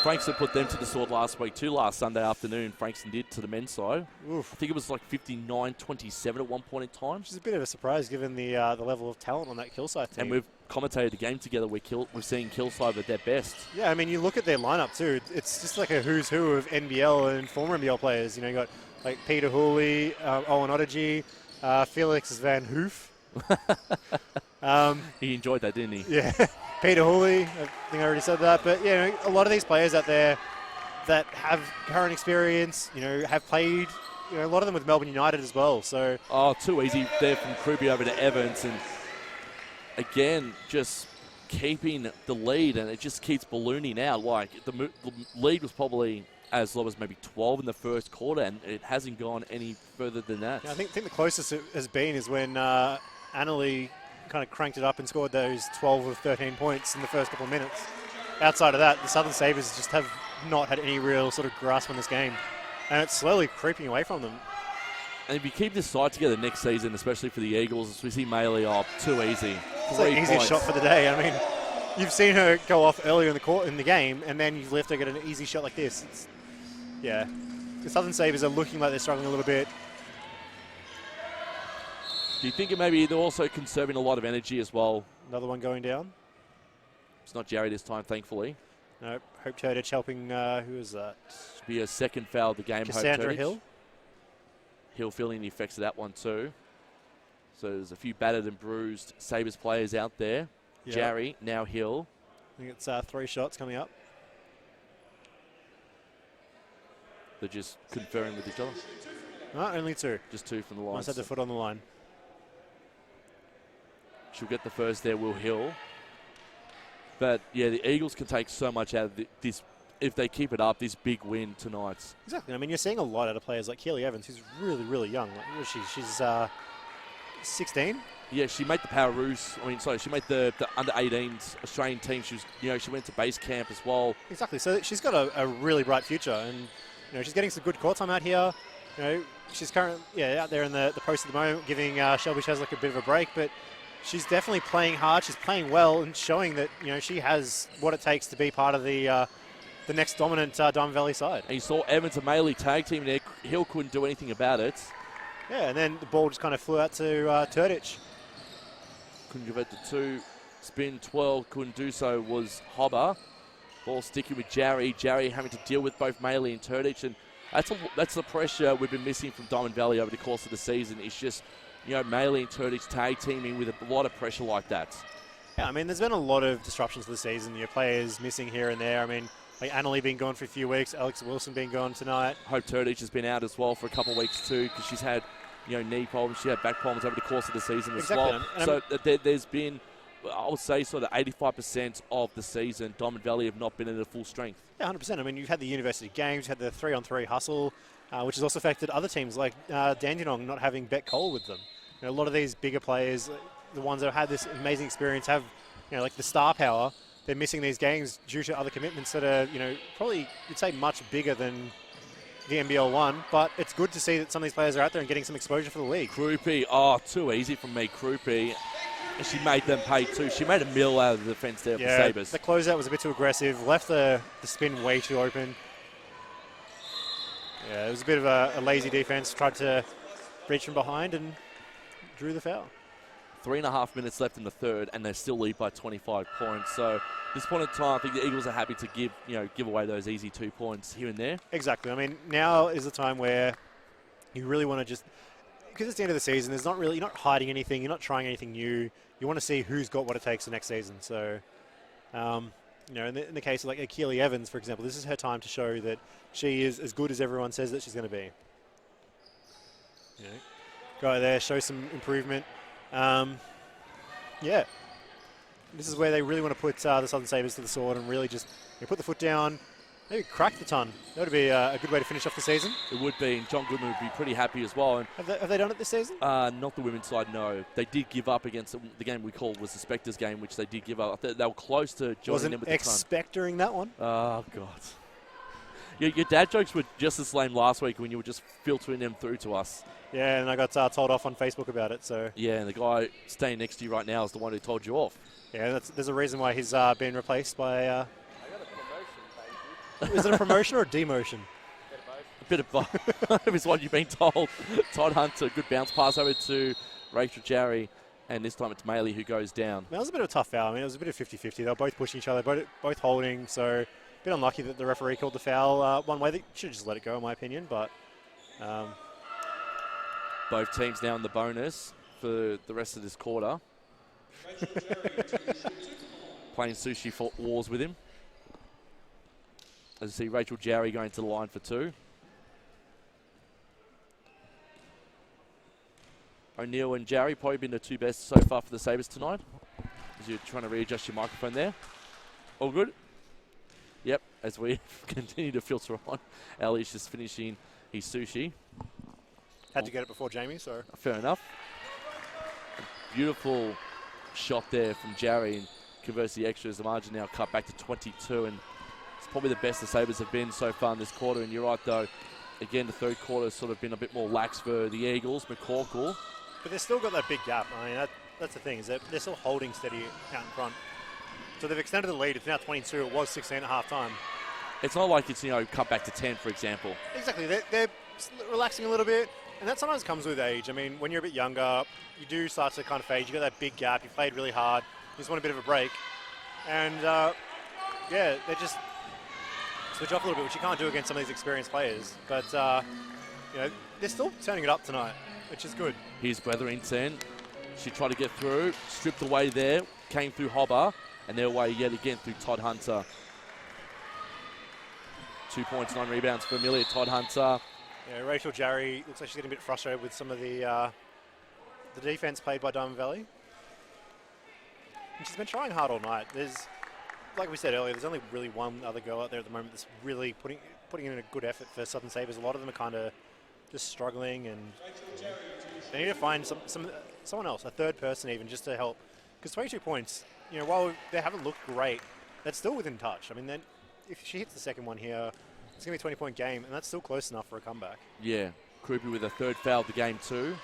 Frankston put them to the sword last week too, last Sunday afternoon. Frankston did to the men's side. Oof. I think it was like 59-27 at one point in time. Which is a bit of a surprise given the level of talent on that Killside team. And we've commentated the game together. We've seen Killside at their best. Yeah, I mean, you look at their lineup too. It's just like a who's who of NBL and former NBL players. You got like Peter Hooley, Owen Odeji, Felix Van Hoof. He enjoyed that, didn't he? Yeah, Peter Hooley. I think I already said that. But a lot of these players out there that have current experience, have played. A lot of them with Melbourne United as well. So too easy there from Kruby over to Evans, and again just keeping the lead, and it just keeps ballooning out. Like the lead was probably as low as maybe 12 in the first quarter, and it hasn't gone any further than that. Yeah, I think the closest it has been is when Annalee kind of cranked it up and scored those 12 of 13 points in the first couple of minutes. Outside of that, the Southern Sabres just have not had any real sort of grasp on this game, and it's slowly creeping away from them. And if you keep this side together next season, especially for the Eagles, as we see Maley too easy. It's an easy shot for the day. I mean, you've seen her go off earlier in the game, and then you've left her get an easy shot like this. The Southern Sabres are looking like they're struggling a little bit. Do you think maybe they're also conserving a lot of energy as well? Another one going down. It's not Jerry this time, thankfully. No, Hope Turdage helping, who is that? Should be a second foul of the game, Cassandra Hope Hill. Hill feeling the effects of that one too. So there's a few battered and bruised Sabres players out there. Yep. Jerry, now Hill. I think it's 3 shots coming up. They're just conferring with each other. No, only 2. Just 2 from the line. Must have the foot on the line. She'll get the first there, Will Hill. But, yeah, the Eagles can take so much out of this, if they keep it up, this big win tonight. Exactly. I mean, you're seeing a lot out of players like Keely Evans, who's really, really young. Like, what is she? She's 16? Yeah, she made the Powerroos. She made the under-18s Australian team. She went to base camp as well. Exactly. So she's got a really bright future, and she's getting some good court time out here. She's currently out there in the post at the moment, giving Shelby Cheslick a bit of a break, but she's definitely playing hard. She's playing well and showing that she has what it takes to be part of the next dominant Diamond Valley side. And you saw Evans and Maley tag team there. Hill couldn't do anything about it. Yeah, and then the ball just kind of flew out to Turdich. Couldn't give it to 2. Spin 12, couldn't do so, was Hobber. Ball sticking with Jerry. Jerry having to deal with both Maley and Turdich, and that's the pressure we've been missing from Diamond Valley over the course of the season. It's just, Maley and Turdich tag teaming with a lot of pressure like that. Yeah, I mean, there's been a lot of disruptions to the season. Players missing here and there. I mean, like Annalee being gone for a few weeks, Alex Wilson being gone tonight. Hope Turdich has been out as well for a couple of weeks too, because she's had, knee problems. She had back problems over the course of the season as well. And so there's been, I would say, sort of 85% of the season, Diamond Valley have not been at full strength. Yeah, 100%. I mean, you've had the university games, you had the 3-on-3 hustle, which has also affected other teams like Dandenong not having Bet Cole with them. A lot of these bigger players, the ones that have had this amazing experience, have, like the star power. They're missing these games due to other commitments that are, probably, you'd say, much bigger than the NBL1, but it's good to see that some of these players are out there and getting some exposure for the league. Krupi, too easy from me, Krupi. And she made them pay too. She made a mill out of the defence there for Sabres. The closeout was a bit too aggressive, left the spin way too open. Yeah, it was a bit of a lazy defence, tried to reach from behind and drew the foul. 3.5 minutes left in the third, and they still lead by 25 points. So at this point in time, I think the Eagles are happy to give away those easy 2 points here and there. Exactly. I mean, now is the time where you really want to just, because it's the end of the season, you're not hiding anything, you're not trying anything new. You want to see who's got what it takes the next season. So, in the case of like Keely Evans, for example, this is her time to show that she is as good as everyone says that she's going to be. Go there, show some improvement. This is where they really want to put the Southern Sabres to the sword and really just put the foot down, Maybe crack the ton. That would be a good way to finish off the season. It would be, and John Goodman would be pretty happy as well. And Have they done it this season? not the women's side, no. They did give up against the game we called was the Spectres game, which they did give up. I thought they were close to joining them with the ton. Expectoring that one? Oh, God. Your dad jokes were just as lame last week when you were just filtering them through to us. Yeah, and I got told off on Facebook about it. So yeah, and the guy staying next to you right now is the one who told you off. Yeah, there's a reason why he's been replaced by... I got a promotion, baby. Is it a promotion or a demotion? A bit of both is what you've been told. Todd Hunter, good bounce pass over to Rachel Jarry, and this time it's Maley who goes down. That was a bit of a tough foul. I mean, it was a bit of 50-50. They were both pushing each other, both holding, so... A bit unlucky that the referee called the foul one way. They should have just let it go, in my opinion. But both teams now in the bonus for the rest of this quarter. Playing sushi for wars with him. As you see Rachel Jarry going to the line for 2. O'Neill and Jarry probably been the 2 best so far for the Sabres tonight. As you're trying to readjust your microphone there. All good? Yep, as we continue to filter on. Ellie's just finishing his sushi. Had to get it before Jamie, so... Fair enough. A beautiful shot there from Jarry, and converts the extras. The margin now cut back to 22, and it's probably the best the Sabres have been so far in this quarter. And you're right, though. Again, the third quarter has sort of been a bit more lax for the Eagles. McCorkle. But they've still got that big gap. I mean, that's the thing, is that they're still holding steady out in front. So they've extended the lead. It's now 22. It was 16 at half time. It's not like it's, cut back to 10, for example. Exactly. They're relaxing a little bit, and that sometimes comes with age. I mean, when you're a bit younger, you do start to kind of fade. You got that big gap. You played really hard. You just want a bit of a break. And, yeah, they just switch off a little bit, which you can't do against some of these experienced players. But, they're still turning it up tonight, which is good. Here's Weatherington. She tried to get through, stripped away there, came through Hobber, and they're away yet again through Todd Hunter. 2 points, 9 rebounds for Amelia Todd Hunter. Yeah, Rachel Jarry looks like she's getting a bit frustrated with some of the defense played by Diamond Valley. And she's been trying hard all night. Like we said earlier, there's only really one other girl out there at the moment that's really putting in a good effort for Southern Sabres. A lot of them are kind of just struggling, and they need to find someone else, a third person even, just to help. Because 22 points, while they haven't looked great, that's still within touch. I mean, then if she hits the second one here, it's going to be a 20-point game, and that's still close enough for a comeback. Yeah, Kruger with a third foul of the game too.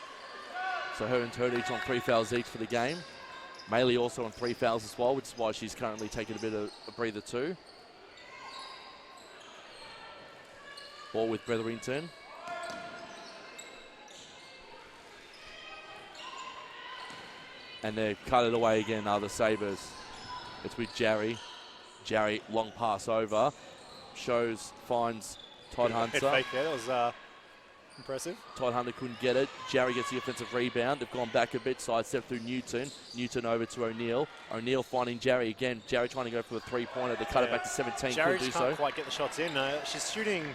So her and Turdage on 3 fouls each for the game. Maley also on 3 fouls as well, which is why she's currently taking a bit of a breather too. Ball with Bretherington. And they cut it away again, the Sabres. It's with Jarry. Jarry, long pass over. Finds Todd Hunter. Head fake there, that was impressive. Todd Hunter couldn't get it. Jarry gets the offensive rebound. They've gone back a bit, sidestep through Newton. Newton over to O'Neill. O'Neill finding Jarry again. Jarry trying to go for the 3-pointer. They cut it back to 17. Jarry Couldn't just do can't so. quite get the shots in. She's shooting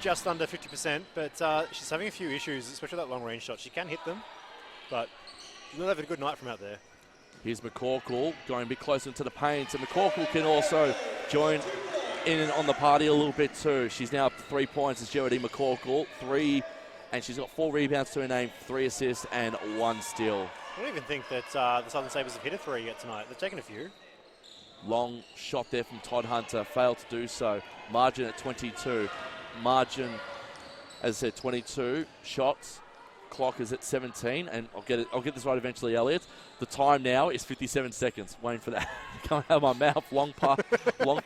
just under 50%, but she's having a few issues, especially that long-range shot. She can hit them, but she'll have a good night from out there. Here's McCorkle going a bit closer into the paint, and McCorkle can also join in and on the party a little bit too. She's now up to 3 points as Geraldine McCorkle. 3, and she's got 4 rebounds to her name, 3 assists and 1 steal. I don't even think that the Southern Sabres have hit a 3 yet tonight. They've taken a few. Long shot there from Todd Hunter, failed to do so. Margin at 22. Margin, as I said, 22 shots. Clock is at 17, and I'll get this right eventually, Elliot. The time now is 57 seconds. Waiting for that to come out of my mouth. Long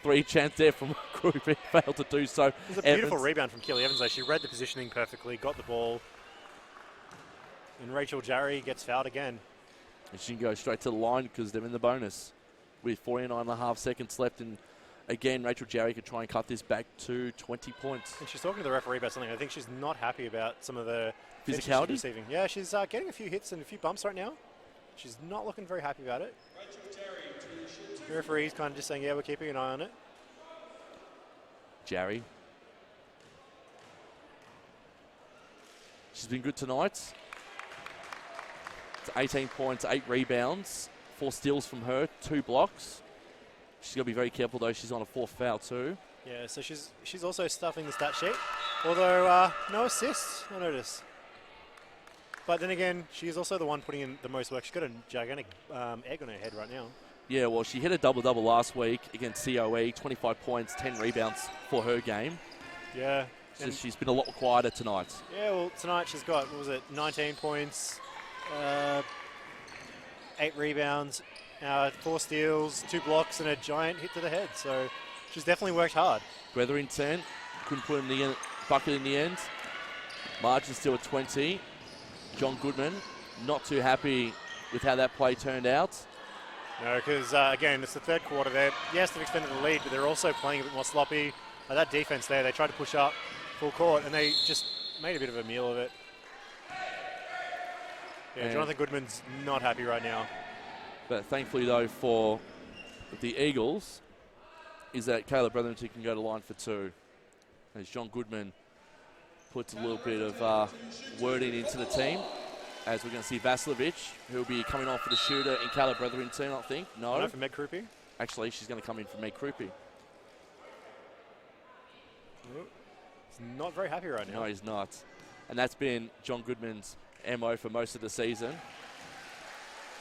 3 chance there from Kruger, failed to do so. It was a beautiful rebound from Keely Evans, though. She read the positioning perfectly, got the ball. And Rachel Jarry gets fouled again. And she can go straight to the line because they're in the bonus with 49.5 seconds left. And again, Rachel Jarry could try and cut this back to 20 points. And she's talking to the referee about something. I think she's not happy about some of the physicality she's receiving. Yeah, she's getting a few hits and a few bumps right now. She's not looking very happy about it. The referee's kind of just saying, yeah, we're keeping an eye on it. Jarry. She's been good tonight. It's 18 points, 8 rebounds, 4 steals from her, 2 blocks. She's got to be very careful, though. She's on a 4th foul, too. Yeah, so she's also stuffing the stat sheet. Although no assists, I notice. But then again, she's also the one putting in the most work. She's got a gigantic egg on her head right now. Yeah, well, she hit a double-double last week against COE, 25 points, 10 rebounds for her game. Yeah. She's been a lot quieter tonight. Yeah, well, tonight she's got, 19 points, 8 rebounds, 4 steals, 2 blocks, and a giant hit to the head. So she's definitely worked hard. Gretherington couldn't put in the bucket in the end. Margin still at 20. John Goodman not too happy with how that play turned out. No, because, again, it's the third quarter there. Yes, they've extended the lead, but they're also playing a bit more sloppy. That defense there, they tried to push up full court, and they just made a bit of a meal of it. Yeah, and Jonathan Goodman's not happy right now. But thankfully, though, for the Eagles, is that Caleb Bretherington can go to line for 2. As John Goodman puts a little bit of wording into the team. As we're going to see Vasiljevic, who'll be coming on for the shooter in Caleb Bretherington, I think. No. For Meg Krupi. Actually, she's going to come in for Meg Krupi. He's not very happy right now. No, he's not. And that's been John Goodman's MO for most of the season.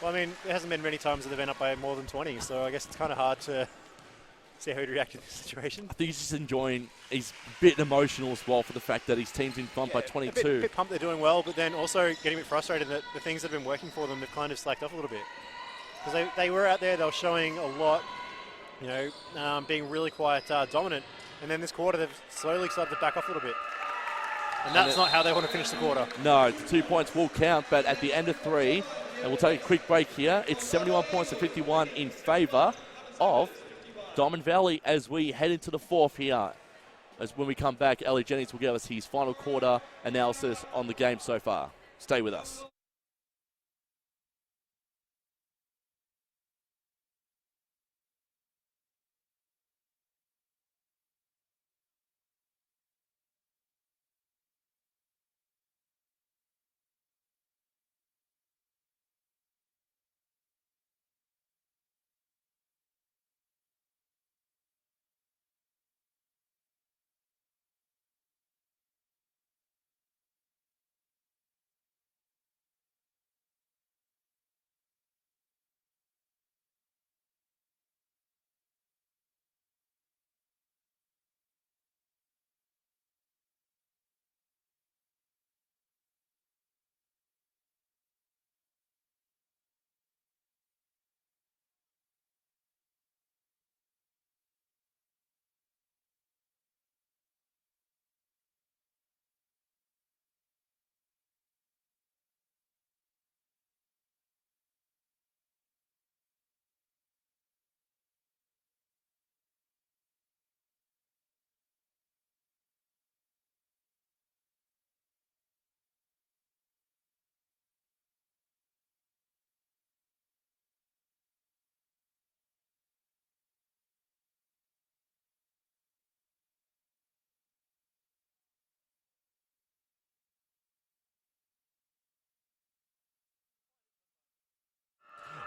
Well, I mean, there hasn't been many times that they've been up by more than 20, so I guess it's kind of hard to see how he'd react to this situation. I think he's just enjoying, he's a bit emotional as well for the fact that his team's in front by 22. A bit pumped they're doing well, but then also getting a bit frustrated that the things that have been working for them have kind of slacked off a little bit. Because they were out there, they were showing a lot, being really quite dominant. And then this quarter, they've slowly started to back off a little bit. And that's not how they want to finish the quarter. No, the 2 points will count, but at the end of 3, and we'll take a quick break here, it's 71 points to 51 in favour of Diamond Valley as we head into the 4th here. As when we come back, Elliot Jennings will give us his final quarter analysis on the game so far. Stay with us.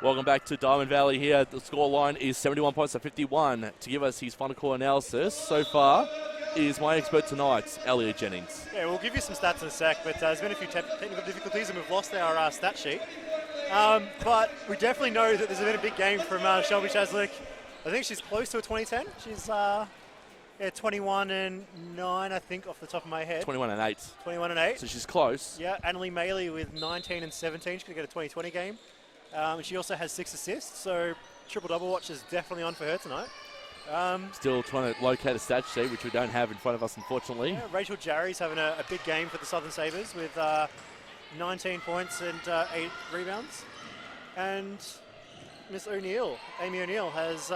Welcome back to Diamond Valley here. The scoreline is 71 points to 51. To give us his final core analysis so far is my expert tonight, Elliot Jennings. Yeah, we'll give you some stats in a sec, but there's been a few technical difficulties and we've lost our stat sheet. But we definitely know that there's been a big game from Shelby Chaslick. I think she's close to a 2010. She's 21 and 9, I think, off the top of my head. 21 and 8. 21 and 8. So she's close. Yeah, Annalie Maley with 19 and 17. She's going to get a 2020 game. And she also has 6 assists, so triple-double watch is definitely on for her tonight. Still trying to locate a stat sheet, which we don't have in front of us, unfortunately. Yeah, Rachel Jarry's having a big game for the Southern Sabres with 19 points and 8 rebounds. And Miss O'Neill, Amy O'Neill, has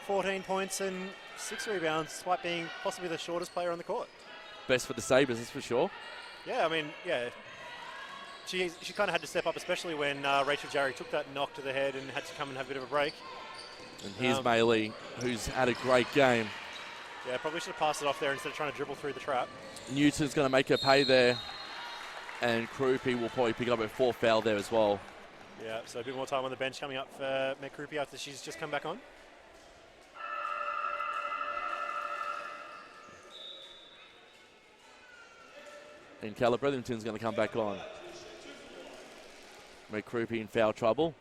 14 points and 6 rebounds, despite being possibly the shortest player on the court. Best for the Sabres, that's for sure. Yeah, I mean, yeah. She kind of had to step up, especially when Rachel Jarry took that knock to the head and had to come and have a bit of a break. And here's Maley, who's had a great game. Yeah, probably should have passed it off there instead of trying to dribble through the trap. Newton's going to make her pay there. And Krupi will probably pick up a 4th foul there as well. Yeah, so a bit more time on the bench coming up for Meg Krupi after she's just come back on. And Caleb Bretherington's going to come back on. McCroopy in foul trouble.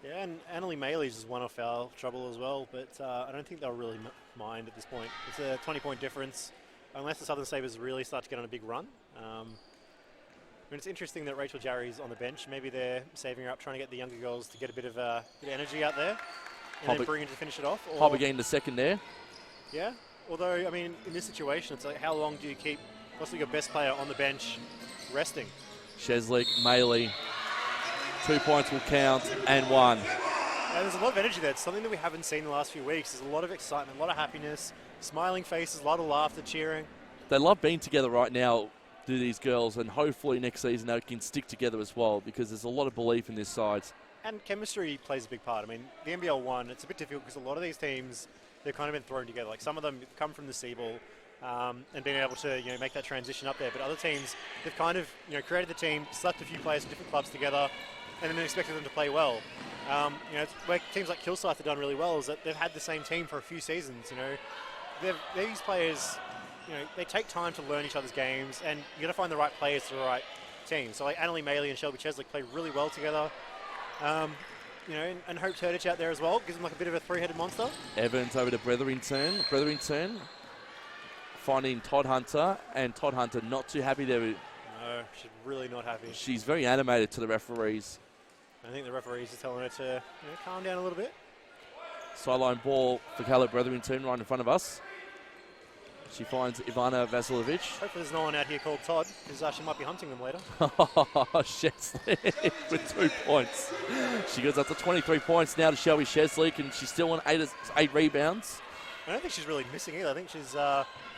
Yeah, and Annalie Maley's is one off foul trouble as well, but I don't think they'll really mind at this point. It's a 20-point difference, unless the Southern Sabres really start to get on a big run. I mean, it's interesting that Rachel Jarry's on the bench. Maybe they're saving her up, trying to get the younger girls to get a bit of energy out there, and then bring in to finish it off. Hobber getting the second there. Yeah, although, I mean, in this situation, it's like, how long do you keep possibly your best player on the bench resting? Sheslick, Maley. 2 points will count, and one. Yeah, there's a lot of energy there. It's something that we haven't seen in the last few weeks. There's a lot of excitement, a lot of happiness, smiling faces, a lot of laughter, cheering. They love being together right now, do these girls, and hopefully next season they can stick together as well, because there's a lot of belief in this side. And chemistry plays a big part. I mean, the NBL1, it's a bit difficult because a lot of these teams, they've kind of been thrown together. Like, some of them come from the Seaball and being able to, make that transition up there. But other teams, they've kind of, created the team, slept a few players from different clubs together, and then expected them to play well. It's where teams like Kilsyth have done really well is that they've had the same team for a few seasons. These players, they take time to learn each other's games, and you got to find the right players for the right team. So like Annalie Maley and Shelby Cheslick play really well together. And Hope Turdich out there as well gives them like a bit of a three-headed monster. Evans over to Bretherington. Bretherington finding Todd Hunter, and Todd Hunter not too happy there. No, she's really not happy. She's very animated to the referees. I think the referees are telling her to calm down a little bit. Sideline ball for Caleb Bretherington right in front of us. She finds Ivana Vasilovic. Hopefully there's no one out here called Todd, because she might be hunting them later. Sheslick with 2 points. She goes up to 23 points now to Shelby Sheslick, and she's still on eight rebounds. I don't think she's really missing either. I think she's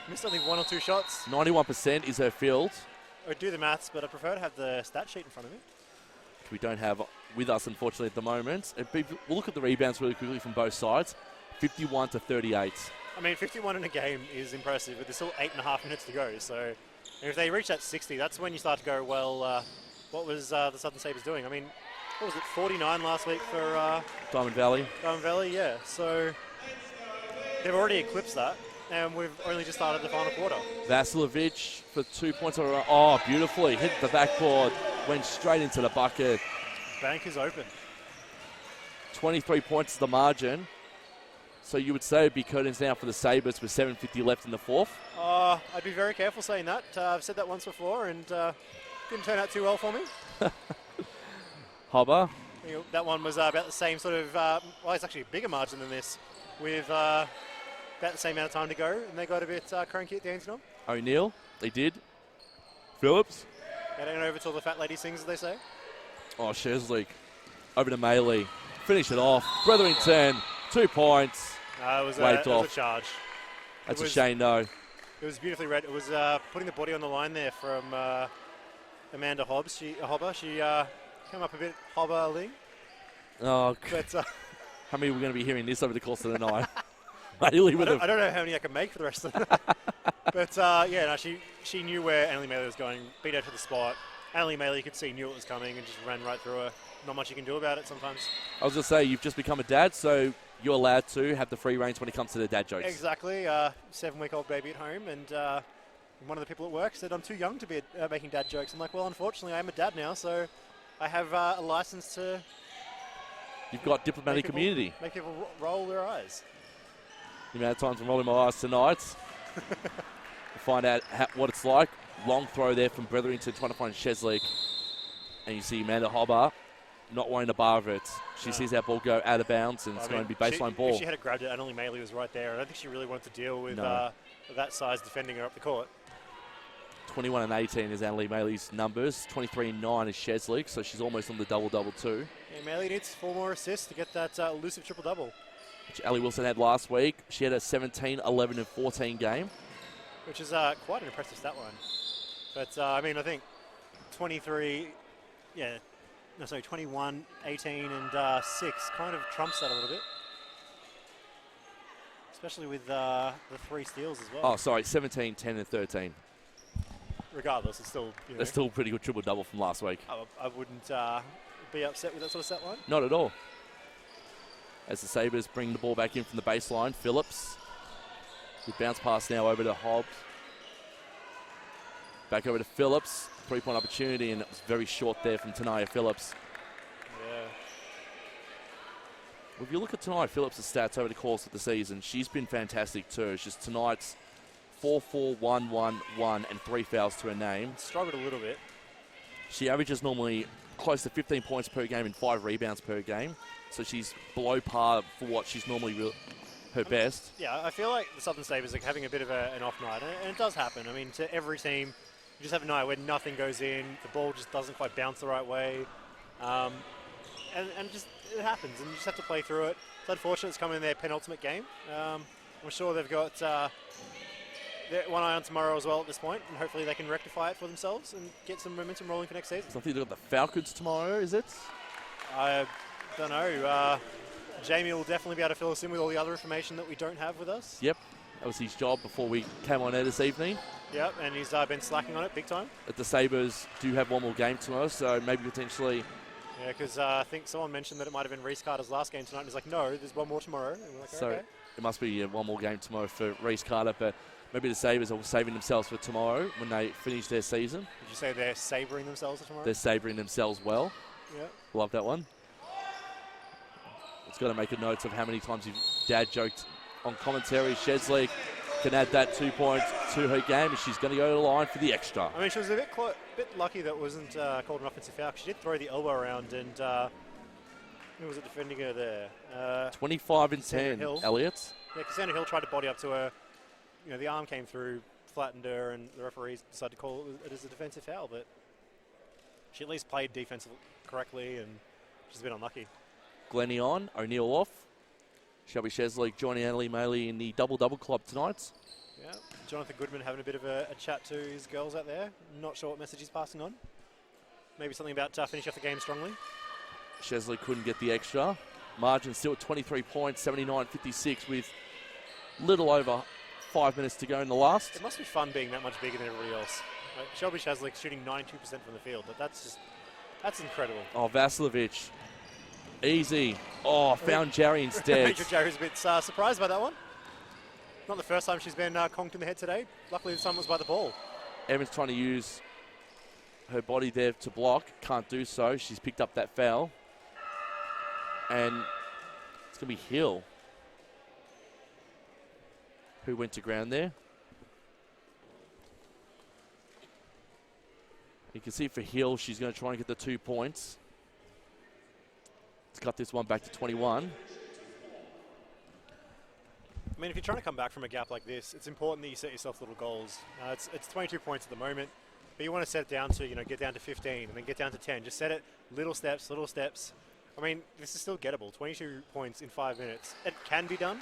missed only 1 or 2 shots. 91% is her field. I would do the maths, but I prefer to have the stat sheet in front of me. Which we don't have with us, unfortunately, at the moment. We'll look at the rebounds really quickly from both sides. 51 to 38. I mean, 51 in a game is impressive, but there's still 8.5 minutes to go. So if they reach that 60, that's when you start to go, well, what was the Southern Sabres doing? I mean, what was it, 49 last week for Diamond Valley? Diamond Valley, yeah. So they've already eclipsed that, and we've only just started the final quarter. Vasilovic for 2 points. Oh, beautifully. Hit the backboard. Went straight into the bucket. Bank is open. 23 points is the margin. So you would say it'd be curtains now for the Sabres with 7:50 left in the fourth? I'd be very careful saying that. I've said that once before, and didn't turn out too well for me. Hobber. That one was about the same sort of, well, it's actually a bigger margin than this, with about the same amount of time to go, and they got a bit cranky at the end. O'Neill, they did. Phillips. Getting over till the fat lady sings, as they say. Oh, Sheslick. Over to Maley. Finish it off. Bretherington, 2 points. It was a charge. That's a shame, though. It was beautifully read. It was putting the body on the line there from Amanda Hobber. She came up a bit hobbling. Oh, but how many are we going to be hearing this over the course of the night? I don't know how many I can make for the rest of them. But she knew where Annalie Maley was going, beat her to the spot. Annalie Maley, you could see, knew it was coming and just ran right through her. Not much you can do about it sometimes. I was going to say, you've just become a dad, so you're allowed to have the free reins when it comes to the dad jokes. Exactly. 7-week-old baby at home, and one of the people at work said, I'm too young to be making dad jokes. I'm like, well, unfortunately, I am a dad now, so I have a license to... You've got diplomatic immunity. Make people roll their eyes. The amount of times I'm rolling my eyes tonight. We'll find out what it's like. Long throw there from Bretherington trying to find Sheslick. And you see Amanda Hobber not wanting to bar of it. She sees that ball go out of bounds, and it's going to be baseline ball. If she had grabbed it, Annalie Maley was right there. I don't think she really wanted to deal with that size defending her up the court. 21 and 18 is Annalie Maley's numbers. 23 and 9 is Sheslick, so she's almost on the double-double too. Yeah, Maley needs 4 more assists to get that elusive triple-double. Which Ellie Wilson had last week. She had a 17, 11 and 14 game. Which is quite an impressive stat line. But, I think 21, 18 and 6 kind of trumps that a little bit. Especially with the 3 steals as well. Oh, sorry, 17, 10 and 13. Regardless, it's still... That's still a pretty good triple-double from last week. I wouldn't be upset with that sort of stat line. Not at all. As the Sabres bring the ball back in from the baseline, Phillips. Good bounce pass now over to Hobbs. Back over to Phillips. 3-point opportunity, and it was very short there from Tanaya Phillips. Yeah. If you look at Tanaya Phillips' stats over the course of the season, she's been fantastic too. It's just tonight's 4-4, 1-1-1, and 3 fouls to her name. Struggled a little bit. She averages normally close to 15 points per game and 5 rebounds per game. So she's below par for what she's normally her best. Yeah, I feel like the Southern Sabres are having a bit of an off night, and it does happen. I mean, to every team, you just have a night where nothing goes in, the ball just doesn't quite bounce the right way, and just it happens, and you just have to play through it. It's unfortunate it's coming in their penultimate game. I'm sure they've got one eye on tomorrow as well at this point, and hopefully they can rectify it for themselves and get some momentum rolling for next season. Something to do with the Falcons tomorrow, is it? I don't know. Jamie will definitely be able to fill us in with all the other information that we don't have with us. Yep, that was his job before we came on air this evening. Yep, and he's been slacking on it big time. The Sabres do have one more game tomorrow, so maybe potentially... Yeah, because I think someone mentioned that it might have been Reese Carter's last game tonight, and he's like, no, there's one more tomorrow. And we're like, so okay. it must be one more game tomorrow for Reese Carter, but maybe the Sabres are saving themselves for tomorrow when they finish their season. Did you say they're sabering themselves for tomorrow? They're sabering themselves well. Yeah. Love that one. It's got to make a note of how many times your dad joked on commentary. Shesley can add that 2 points to her game, and she's going to go to the line for the extra. I mean, she was a bit lucky that wasn't called an offensive foul. She did throw the elbow around, and who was it defending her there? 25 and Cassandra 10, Hill. Elliott. Yeah, Cassandra Hill tried to body up to her. You know, the arm came through, flattened her, and the referees decided to call it as a defensive foul. But she at least played defensive correctly, and she's a bit unlucky. Glennie on, O'Neill off. Shelby Shesley joining Annalie Maley in the double-double club tonight. Yeah, Jonathan Goodman having a bit of a chat to his girls out there. Not sure what message he's passing on. Maybe something about finishing off the game strongly. Shesley couldn't get the extra. Margin still at 23 points, 79-56 with little over 5 minutes to go in the last. It must be fun being that much bigger than everybody else. Like Shelby Shesley shooting 92% from the field, but that's incredible. Oh, Vasilovic. Easy. Oh, found Jerry instead. Rachel Jerry's a bit surprised by that one. Not the first time she's been conked in the head today. Luckily, this time was by the ball. Evans trying to use her body there to block. Can't do so. She's picked up that foul. And it's going to be Hill who went to ground there. You can see for Hill, she's going to try and get the 2 points. Let's cut this one back to 21. I mean, if you're trying to come back from a gap like this, it's important that you set yourself little goals. It's 22 points at the moment, but you want to set it down to, get down to 15 and then get down to 10. Just set it little steps, little steps. I mean, this is still gettable. 22 points in 5 minutes. It can be done.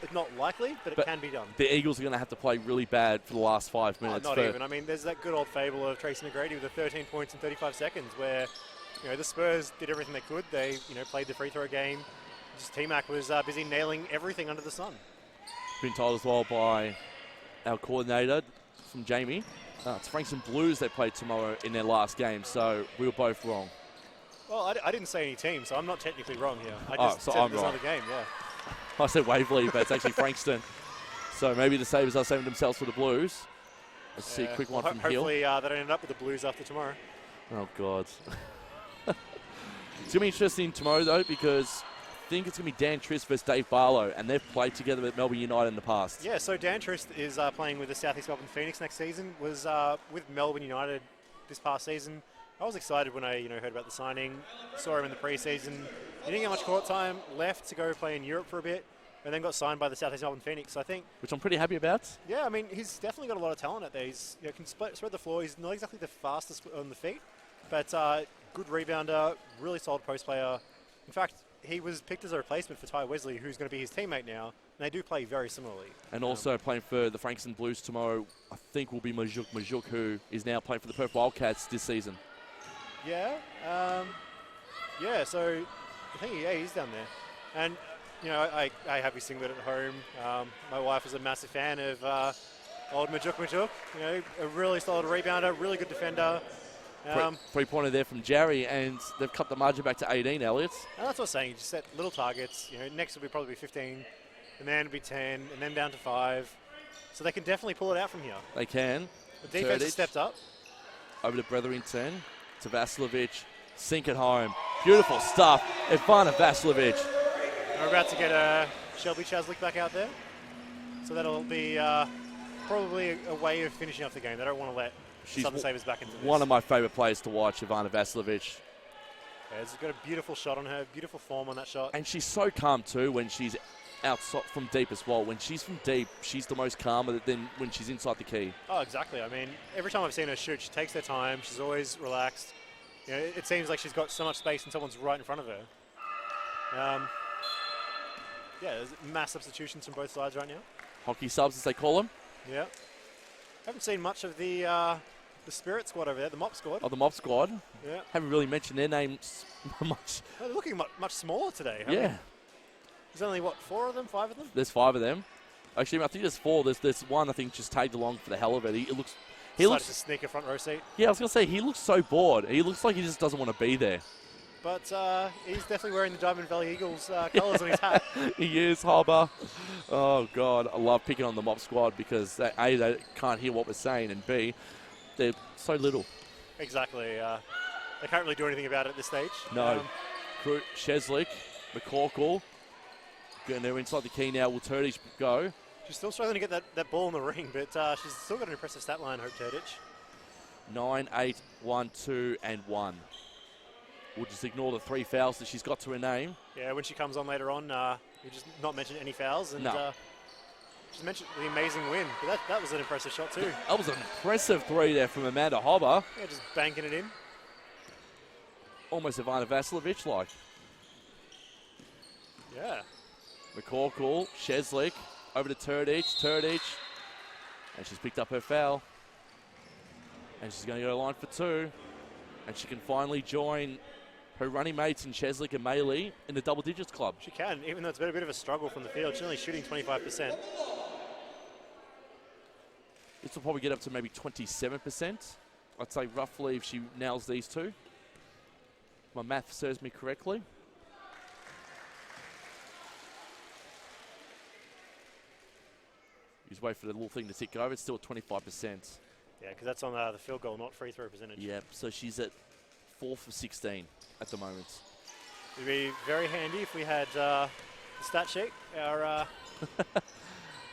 It's not likely, but it can be done. The Eagles are going to have to play really bad for the last 5 minutes. Not even. I mean, there's that good old fable of Tracy McGrady with the 13 points in 35 seconds where, the Spurs did everything they could. They, played the free throw game. Just T-Mac was busy nailing everything under the sun. Been told as well by our coordinator from Jamie. It's Frankston Blues they played tomorrow in their last game, so we were both wrong. Well, I didn't say any team, so I'm not technically wrong here. I just so said I'm there's wrong. another game, yeah. I said Waverley, but it's actually Frankston. So maybe the Sabres are saving themselves for the Blues. Let's see a quick one from Hill. Hopefully they don't end up with the Blues after tomorrow. Oh, God. It's going to be interesting tomorrow, though, because I think it's going to be Dan Trist versus Dave Barlow, and they've played together with Melbourne United in the past. Yeah, so Dan Trist is playing with the South East Melbourne Phoenix next season, was with Melbourne United this past season. I was excited when I heard about the signing, saw him in the preseason. He didn't get much court time, left to go play in Europe for a bit, and then got signed by the South East Melbourne Phoenix, I think. Which I'm pretty happy about. Yeah, I mean, he's definitely got a lot of talent out there. He's can spread the floor. He's not exactly the fastest on the feet, but good rebounder, really solid post player. In fact, he was picked as a replacement for Ty Wesley, who's going to be his teammate now, and they do play very similarly. And also playing for the Frankston Blues tomorrow, I think will be Majuk, who is now playing for the Perth Wildcats this season. Yeah, so I think, he's down there. And, I have his singlet at home. My wife is a massive fan of old Majuk. A really solid rebounder, really good defender. Three-pointer there from Jerry, and they've cut the margin back to 18, Elliott. And that's what I'm saying. You just set little targets. Next will be probably 15, and then it'll be 10, and then down to 5. So they can definitely pull it out from here. They can. The defense has Turdich. stepped up. Over to Bretherington, to Vasiljevic, sink it home. Beautiful stuff, Ivana Vasiljevic. We're about to get Shelby Chaslick back out there. So that'll be probably a way of finishing off the game. They don't want to let Southern Sabres back into this. One of my favourite players to watch, Ivana Vasiljevic. Yeah, she's got a beautiful shot on her, beautiful form on that shot. And she's so calm too when she's outside from deep as well. When she's from deep, she's the most calmer than when she's inside the key. Oh, exactly. I mean, every time I've seen her shoot, she takes her time. She's always relaxed. You know, it seems like she's got so much space and someone's right in front of her. Yeah, there's mass substitutions from both sides right now. Hockey subs, as they call them. Yeah. Haven't seen much of the Spirit squad over there, the Mop squad. Oh, the Mob Squad. Yeah. Haven't really mentioned their names much. They're looking much smaller today. Yeah. There's only, what, 4 of them, 5 of them? There's 5 of them. Actually, I think there's 4. There's one, I think, just tagged along for the hell of it. He Decided looks. to sneak a front row seat. Yeah, I was going to say, he looks so bored. He looks like he just doesn't want to be there. But he's definitely wearing the Diamond Valley Eagles colours on his hat. He is, Hobber. Oh, God. I love picking on the Mob Squad because, A, they can't hear what we're saying, and B, they're so little. Exactly. They can't really do anything about it at this stage. No. Cheslick, McCorkle, getting there inside the key now. Will Turdich go? She's still struggling to get that ball in the ring, but she's still got an impressive stat line, Hope Turdich. 9, 8, 1, 2, and 1. We'll just ignore the 3 fouls that she's got to her name. Yeah, when she comes on later on, you just not mention any fouls. And No. she's mentioned the amazing win, but that was an impressive shot too. That was an impressive 3 there from Amanda Hobber. Yeah, just banking it in. Almost Ivana Vasiljevic like. Yeah. McCorkle, Cheslick, over to Turdich, and she's picked up her foul. And she's going to go line for 2. And she can finally join her running mates in Cheslick and Maley in the double digits club. She can, even though it's been a bit of a struggle from the field. She's only shooting 25%. This will probably get up to maybe 27%. I'd say roughly if she nails these 2. My math serves me correctly. Just wait for the little thing to tick over. It's still at 25%. Yeah, because that's on the field goal, not free throw percentage. Yep, so she's at 4 for 16 at the moment. It'd be very handy if we had the stat sheet. Our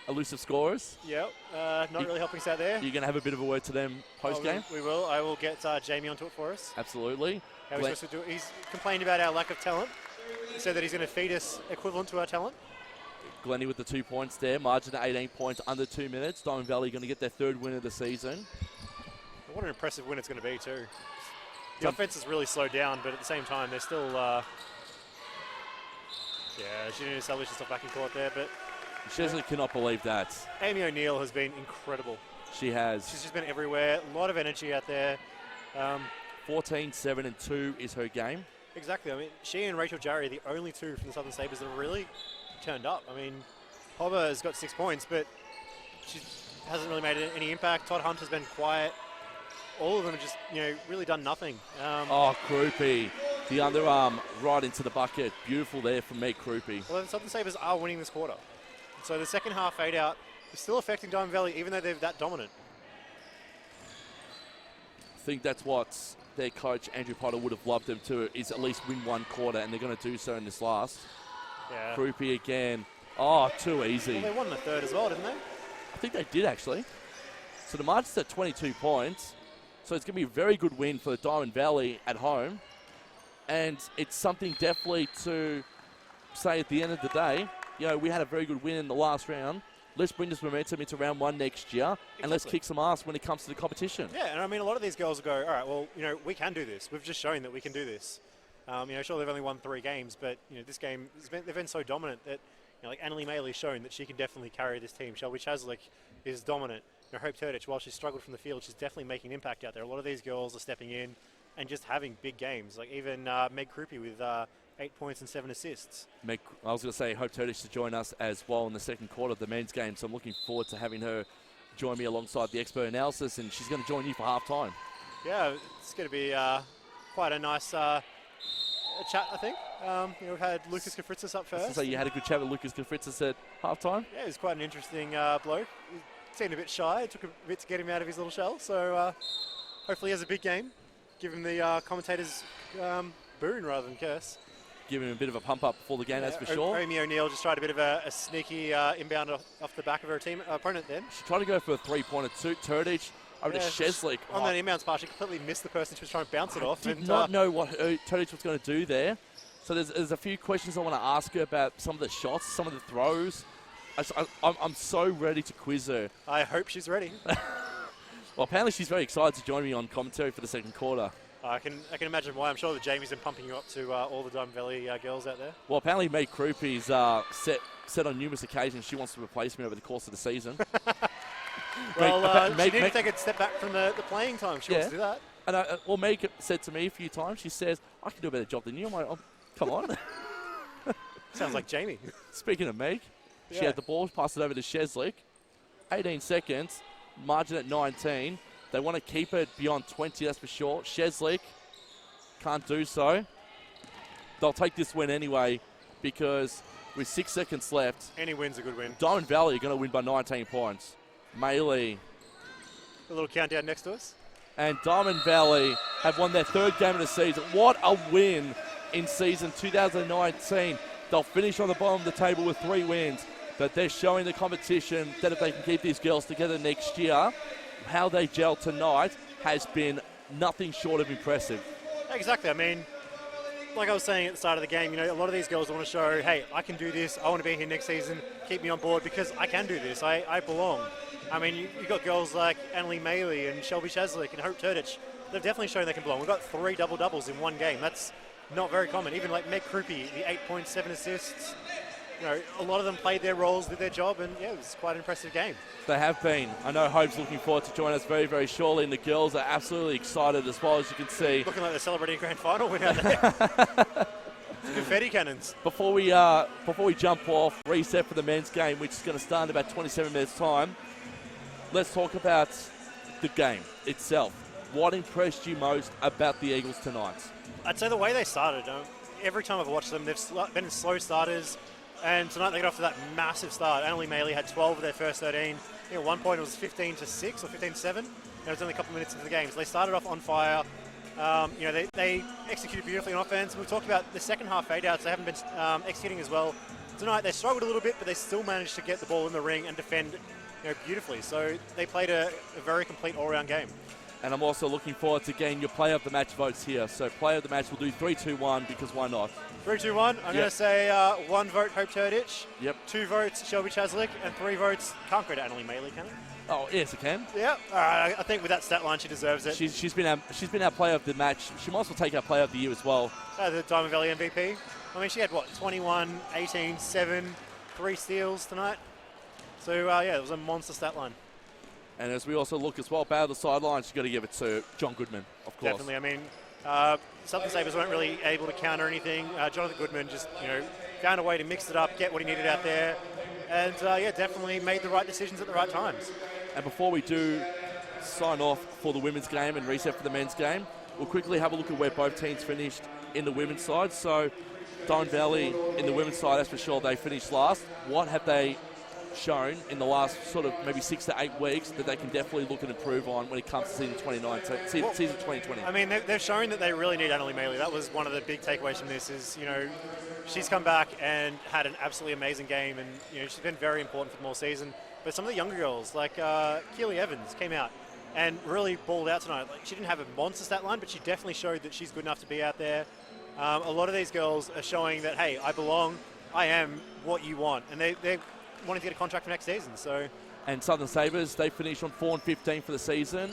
Elusive scorers. not really helping us out there. You're going to have a bit of a word to them post-game? We will. I will get Jamie onto it for us. Absolutely. How are we supposed to do it? He's complained about our lack of talent. He said that he's going to feed us equivalent to our talent. Glennie with the 2 points there. Margin at 18 points under 2 minutes. Diamond Valley going to get their 3rd win of the season. What an impressive win it's going to be too. The offense has really slowed down, but at the same time, they're still... she didn't establish herself back in court there, but... Chesley cannot believe that. Amy O'Neill has been incredible. She has. She's just been everywhere. A lot of energy out there. 14, 7, and 2 is her game. Exactly. I mean, she and Rachel Jarry are the only 2 from the Southern Sabres that have really turned up. I mean, Hobber has got 6 points, but she hasn't really made any impact. Todd Hunt has been quiet. All of them have just, really done nothing. Krupe. The underarm right into the bucket. Beautiful there from Meg Krupe. Well, the Southern Sabres are winning this quarter. So the second half fade out is still affecting Diamond Valley, even though they're that dominant. I think that's what their coach, Andrew Potter, would have loved them to, is at least win 1 quarter, and they're going to do so in this last. Yeah. Krupe again. Oh, too easy. Well, they won the 3rd as well, didn't they? I think they did, actually. So the margin's at 22 points. So it's going to be a very good win for the Diamond Valley at home. And it's something definitely to say at the end of the day, we had a very good win in the last round. Let's bring this momentum into round 1 next year, and let's kick some ass when it comes to the competition. Yeah, and I mean, a lot of these girls will go, all right, well, we can do this. We've just shown that we can do this. Sure, they've only won 3 games, but, this game, they've been so dominant that, like Annalie Maley's shown that she can definitely carry this team. Shelby Chaslick is dominant. Hope Turdich, while she's struggled from the field, she's definitely making an impact out there. A lot of these girls are stepping in and just having big games. Like even Meg Krupe with 8 points and 7 assists. I was going to say, Hope Turdich to join us as well in the second quarter of the men's game, so I'm looking forward to having her join me alongside the expert analysis, and she's going to join you for half-time. Yeah, it's going to be quite a nice chat, I think. We've had Lucas Kafritzis up first. So you had a good chat with Lucas Kafritzis at half-time? Yeah, he's quite an interesting bloke. seemed a bit shy. It took a bit to get him out of his little shell. So hopefully he has a big game. Give him the commentators boon rather than curse. Give him a bit of a pump up before the game, that's for sure. Amy O'Neill just tried a bit of a sneaky inbound off the back of her opponent then. She tried to go for a three-pointer to Turdich over to Sheslick. On that inbounds pass, she completely missed the person she was trying to bounce it off. Did not know what Turdich was going to do there. So there's a few questions I want to ask her about some of the shots, some of the throws. I'm so ready to quiz her. I hope she's ready. Well, apparently she's very excited to join me on commentary for the second quarter. I can imagine why. I'm sure that Jamie's been pumping you up to all the Diamond Valley girls out there. Well, apparently Meg Krupi's said on numerous occasions she wants to replace me over the course of the season. Well, she needed to take a step back from the playing time. She wants to do that. And Meg said to me a few times, she says, I can do a better job than you. I'm like, oh, come on. Sounds like Jamie. Speaking of Meg, she had the ball, passed it over to Sheslick. 18 seconds, margin at 19. They want to keep it beyond 20, that's for sure. Sheslick can't do so. They'll take this win anyway because with 6 seconds left, any win's a good win. Diamond Valley are going to win by 19 points. Melee. A little countdown next to us. And Diamond Valley have won their third game of the season. What a win in season 2019. They'll finish on the bottom of the table with 3 wins, but they're showing the competition that if they can keep these girls together next year, how they gel tonight has been nothing short of impressive. Exactly. I mean, like I was saying at the start of the game, you know, a lot of these girls want to show, hey, I can do this. I want to be here next season. Keep me on board because I can do this. I belong. I mean, you've got girls like Annalie Maley and Shelby Sheslick and Hope Turdich. They've definitely shown they can belong. We've got 3 double-doubles in one game. That's not very common. Even like Meg Krupi, the 8 points, 7 assists. You know, a lot of them played their roles, did their job, and yeah, it was quite an impressive game. They have been. I know Hope's looking forward to join us very, very shortly, and the girls are absolutely excited as well, as you can see. Looking like they're celebrating a grand final win out there. Confetti cannons. Before we jump off, reset for the men's game, which is going to start in about 27 minutes' time, let's talk about the game itself. What impressed you most about the Eagles tonight? I'd say the way they started. Every time I've watched them, they've been slow starters. And tonight they got off to that massive start. Annalie Maley had 12 of their first 13. At one point it was 15-6 or 15-7. And it was only a couple of minutes into the game. So they started off on fire. You know, they executed beautifully on offense. We talked about the second half fade-outs. They haven't been executing as well. Tonight they struggled a little bit, but they still managed to get the ball in the ring and defend beautifully. So they played a very complete all-round game. And I'm also looking forward to getting your player of the match votes here. So player of the match, we'll do 3-2-1 because why not? 3-2-1. I'm going to say 1 vote Hope Turdich. Yep. 2 votes Shelby Chaslick, and 3 votes can't go to Annalie Maley, can it? Oh yes, it can. Yeah. All right. I think with that stat line, she deserves it. She's been our player of the match. She might as well take our player of the year as well. The Diamond Valley MVP. I mean, she had what 21, 18, 7, 3 steals tonight. So yeah, it was a monster stat line. And as we also look as well, back of the sidelines, you've got to give it to John Goodman, of course. Definitely. I mean, Southern Sabres weren't really able to counter anything. Jonathan Goodman just, found a way to mix it up, get what he needed out there. And, yeah, definitely made the right decisions at the right times. And before we do sign off for the women's game and reset for the men's game, we'll quickly have a look at where both teams finished in the women's side. So, Diamond Valley in the women's side, that's for sure, they finished last. What have they shown in the last sort of maybe 6 to 8 weeks that they can definitely look and improve on when it comes to season 2020? I mean, they've shown that they really need Annalie Maley. That was one of the big takeaways from this is, she's come back and had an absolutely amazing game and, she's been very important for them all season. But some of the younger girls, like Keely Evans, came out and really balled out tonight. Like, she didn't have a monster stat line, but she definitely showed that she's good enough to be out there. A lot of these girls are showing that, hey, I belong, I am what you want. And they're wanting to get a contract for next season. So, and Southern Sabres, they finished on 4-15 for the season.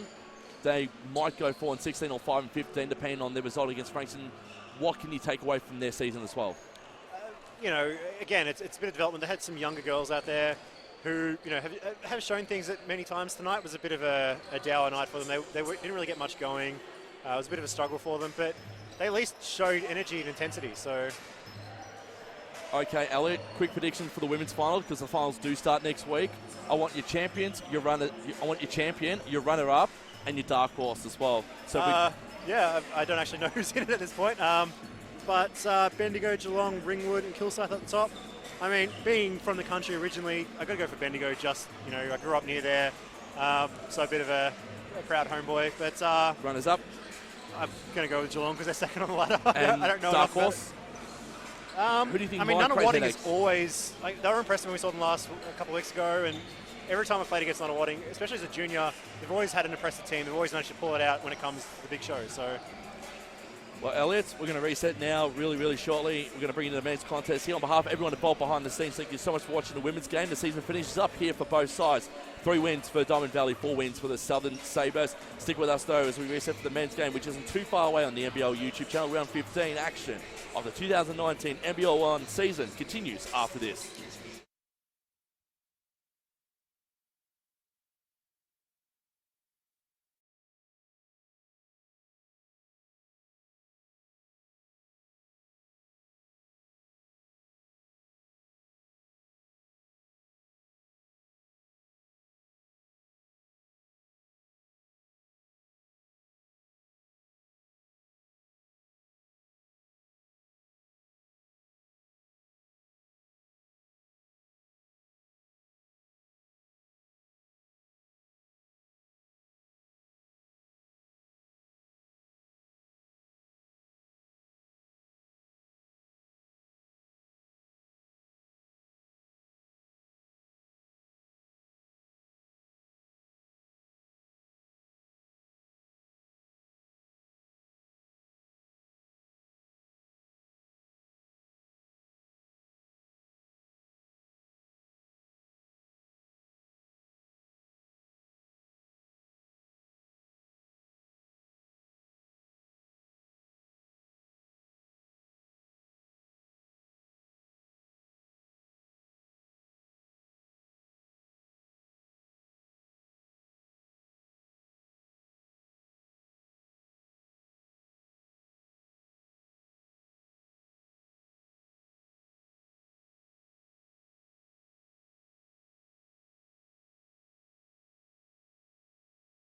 They might go 4-16 or 5-15 depending on their result against Frankston. What can you take away from their season as well? Again, it's a bit of development. They had some younger girls out there who have shown things that many times. Tonight was a bit of a dour night for them. They didn't really get much going. It was a bit of a struggle for them, but they at least showed energy and intensity. So. Okay, Elliot, quick prediction for the women's final because the finals do start next week. I want your champions, I want your champion, your runner-up, and your dark horse as well. So yeah, I don't actually know who's in it at this point. But Bendigo, Geelong, Ringwood, and Kilsyth at the top. I mean, being from the country originally, I got to go for Bendigo. Just, I grew up near there, so a bit of a proud homeboy. But Runners up. I'm going to go with Geelong because they're second on the ladder. And I don't know Dark enough about Horse. Who do you think I mean, might create Nunawading headaches? is always they were impressive when we saw them a couple of weeks ago, and every time I played against Nunawading, especially as a junior, they've always had an impressive team. They've always managed to pull it out when it comes to the big show. So. Well, Elliot, we're going to reset now really, really shortly. We're going to bring you to the men's contest here. On behalf of everyone involved behind the scenes, thank you so much for watching the women's game. The season finishes up here for both sides. 3 wins for Diamond Valley, 4 wins for the Southern Sabres. Stick with us, though, as we reset for the men's game, which isn't too far away on the NBL YouTube channel. Round 15 action of the 2019 NBL1 season continues after this.